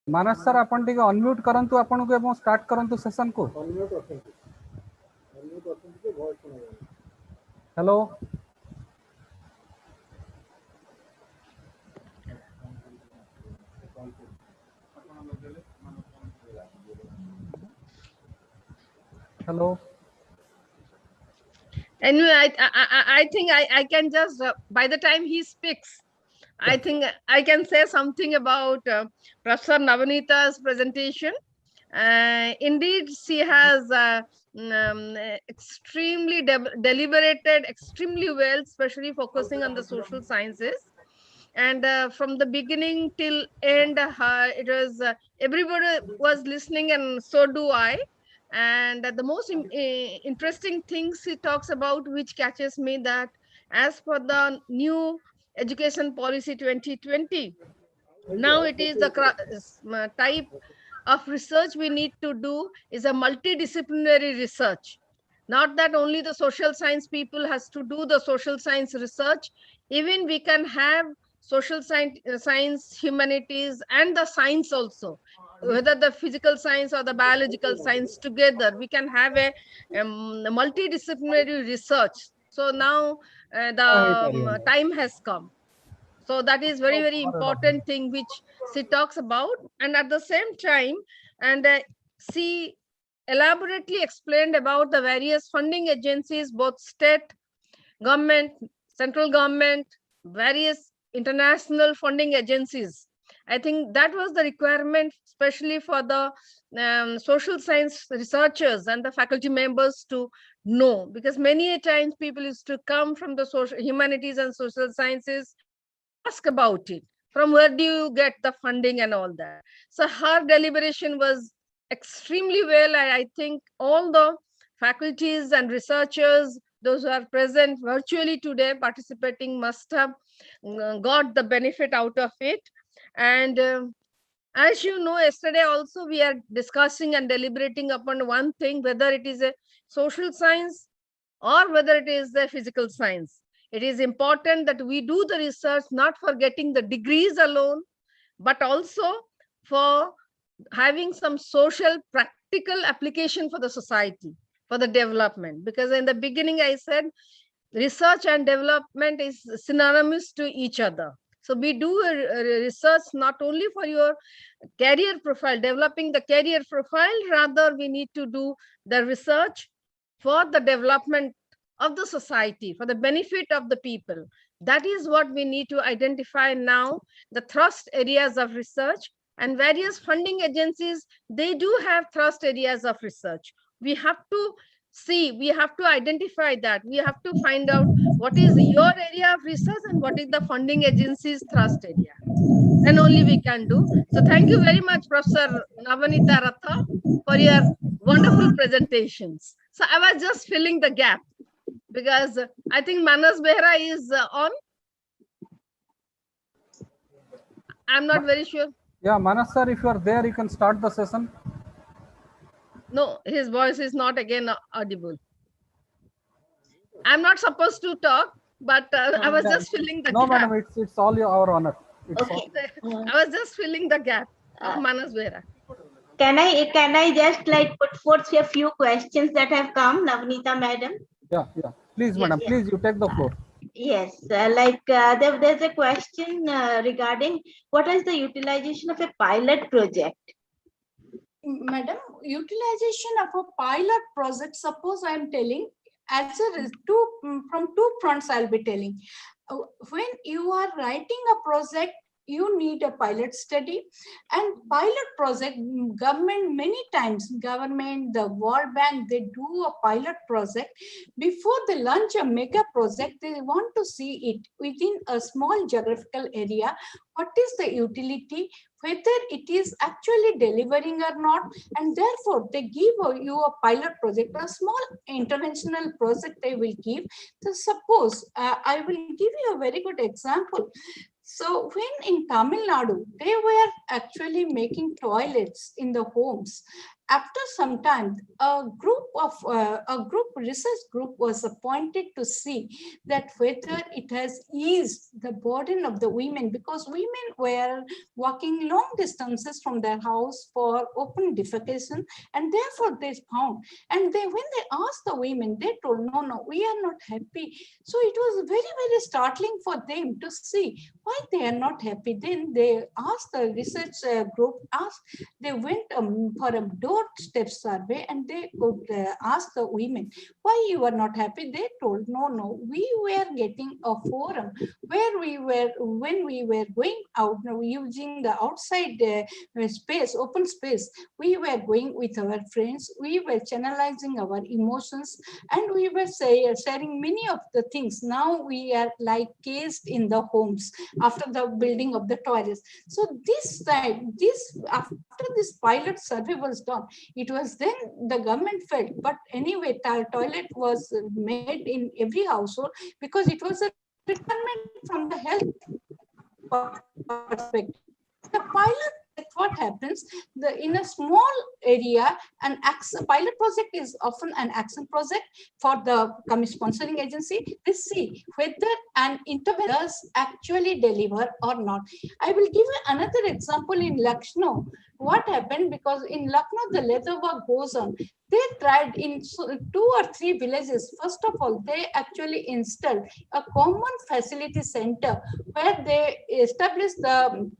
Manas sir आपण टिके unmute करंतु आपण को एवं start करंतु session को hello hello Anyway, I think I can just, by the time he speaks, I think I can say something about Professor Navanita's presentation. Indeed, she has extremely deliberated extremely well, especially focusing on the social sciences. And from the beginning till end, it was everybody was listening, and so do I. And the most interesting things he talks about, which catches me, that as per the new education policy 2020, now it is the type of research we need to do is a multidisciplinary research. Not that only the social science people has to do the social science research, even we can have social science, humanities, and the science also, whether the physical science or the biological science together, we can have a multidisciplinary research. So now the time has come. So that is very, very important thing which she talks about. And at the same time, and she elaborately explained about the various funding agencies, both state government, central government, various international funding agencies. I think that was the requirement, especially for the social science researchers and the faculty members to know, because many a times people used to come from the social humanities and social sciences and ask about it. From where do you get the funding and all that? So her deliberation was extremely well. I think all the faculties and researchers, those who are present virtually today participating, must have got the benefit out of it. And as you know, yesterday also we are discussing and deliberating upon one thing, whether it is a social science or whether it is a physical science. It is important that we do the research not for getting the degrees alone, but also for having some social practical application for the society, for the development. Because in the beginning I said research and development is synonymous to each other. So we do a research not only for your career profile, developing the career profile, rather we need to do the research for the development of the society, for the benefit of the people. That is what we need to identify now, the thrust areas of research. And various funding agencies, they do have thrust areas of research. We have to see, we have to identify that. We have to find out what is your area of research and what is the funding agency's thrust area. Then only we can do. So thank you very much, Professor Navanita Ratha, for your wonderful presentations. So I was just filling the gap because I think Manas Behra is on. I'm not very sure. Yeah, Manas sir, if you are there, you can start the session. No, his voice is not again audible. I'm not supposed to talk, but I was just filling the No, gap. madam, it's all our honor. It's Okay. I was just filling the gap of Manas Behra. Can I just like put forth a few questions that have come, Navanita madam? yeah. Please, Yes, madam, yes. please, you take the floor. Yes, there's a question regarding what is the utilization of a pilot project? Madam, utilization of a pilot project, suppose I am telling, from two fronts I'll be telling. When you are writing a project, you need a pilot study, and pilot project, government, many times government, the World Bank, they do a pilot project. Before they launch a mega project, they want to see it within a small geographical area. What is the utility, whether it is actually delivering or not, and therefore they give you a pilot project, a small interventional project they will give. So suppose I will give you a very good example. So when in Tamil Nadu, they were actually making toilets in the homes. After some time, a research group was appointed to see that whether it has eased the burden of the women, because women were walking long distances from their house for open defecation, and therefore they found. And when they asked the women, they told, no, we are not happy. So it was very, very startling for them to see why they are not happy. Then they asked the research group, they went for a doorstep survey, and they could ask the women, why you are not happy? They told, no, we were getting a forum where when we were going out, using the outside space, open space, we were going with our friends, we were channelizing our emotions, and we were sharing many of the things. Now we are like cased in the homes after the building of the toilets. So after this pilot survey was done, it was then the government felt, but anyway, toilet was made in every household because it was a requirement from the health perspective. The pilot, what happens, in a small area, an pilot project is often an action project for the sponsoring agency. They see whether an intervention does actually deliver or not. I will give you another example in Lucknow. What happened, because in Lucknow, the leather work goes on. They tried in 2 or 3 villages. First of all, they actually installed a common facility center where they established the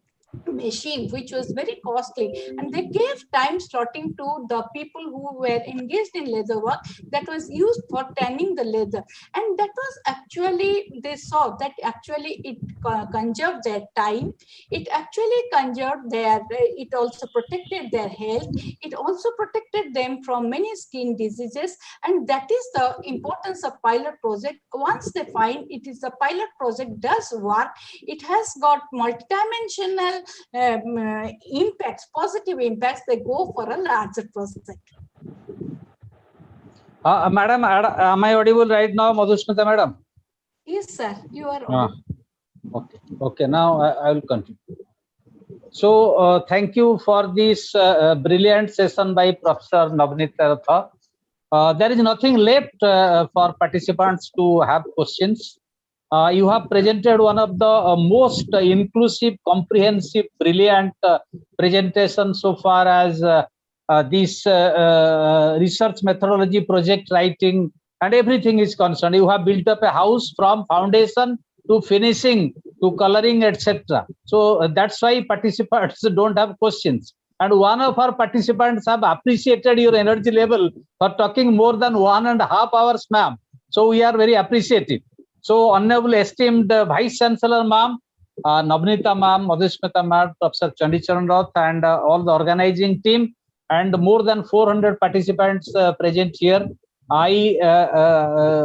machine, which was very costly, and they gave time slotting to the people who were engaged in leather work that was used for tanning the leather. And that was actually, they saw that actually it conserved their time, it actually conserved their, it also protected their health, it also protected them from many skin diseases. And that is the importance of pilot project. Once they find it is the pilot project does work, it has got multidimensional impacts, positive impacts, they go for a larger project. Madam, am I audible right now, Madhusmita madam? Yes, sir, you are audible. Okay. Okay, now I will continue. So thank you for this brilliant session by Professor Navini Tarat. There is nothing left for participants to have questions. You have presented one of the most inclusive, comprehensive, brilliant presentation so far as this research methodology, project writing, and everything is concerned. You have built up a house from foundation to finishing to coloring, etc. So that's why participants don't have questions. And one of our participants have appreciated your energy level for talking more than 1.5 hours, ma'am. So we are very appreciative. So honorable esteemed Vice Chancellor, ma'am, Navinita ma'am, Madhusmita ma'am, Professor Chandicharan Rath, and all the organizing team, and more than 400 participants present here. I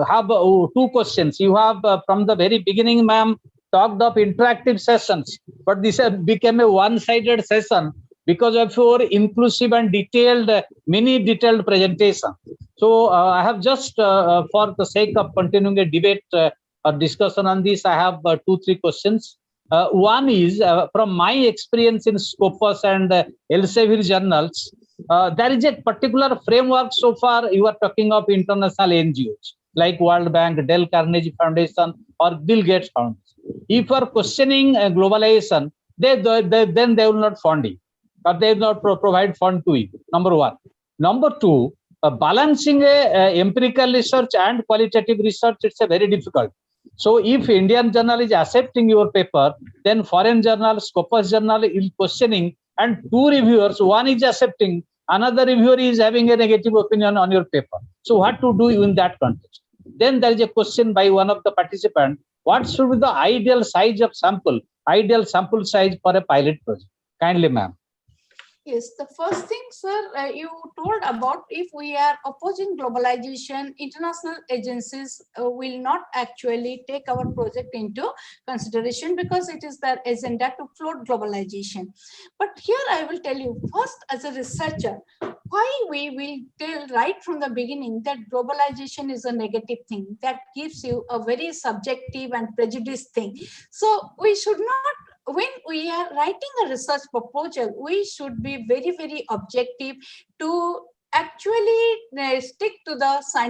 have two questions. You have from the very beginning, ma'am, talked of interactive sessions, but this became a one-sided session because of your inclusive and detailed, many detailed presentation. So I have just, for the sake of continuing a debate or discussion on this, I have 2-3 questions. One is, from my experience in Scopus and Elsevier journals, there is a particular framework so far. You are talking of international NGOs like World Bank, Dale Carnegie Foundation, or Bill Gates Foundation. If you are questioning globalization, then they will not fund you, or they will not provide fund to you. Number one. Number two, balancing empirical research and qualitative research, it's a very difficult. So if Indian journal is accepting your paper, then foreign journal, Scopus journal is questioning, and two reviewers, one is accepting, another reviewer is having a negative opinion on your paper. So what to do in that context? Then there is a question by one of the participants, what should be the ideal size of sample, ideal sample size for a pilot project? Kindly, ma'am. Yes, the first thing, sir, you told about if we are opposing globalization, international agencies will not actually take our project into consideration because it is their agenda to float globalization. But here I will tell you first, as a researcher, why we will tell right from the beginning that globalization is a negative thing that gives you a very subjective and prejudiced thing. So we should not, when we are writing a research proposal, we should be very, very objective to actually stick to the scientific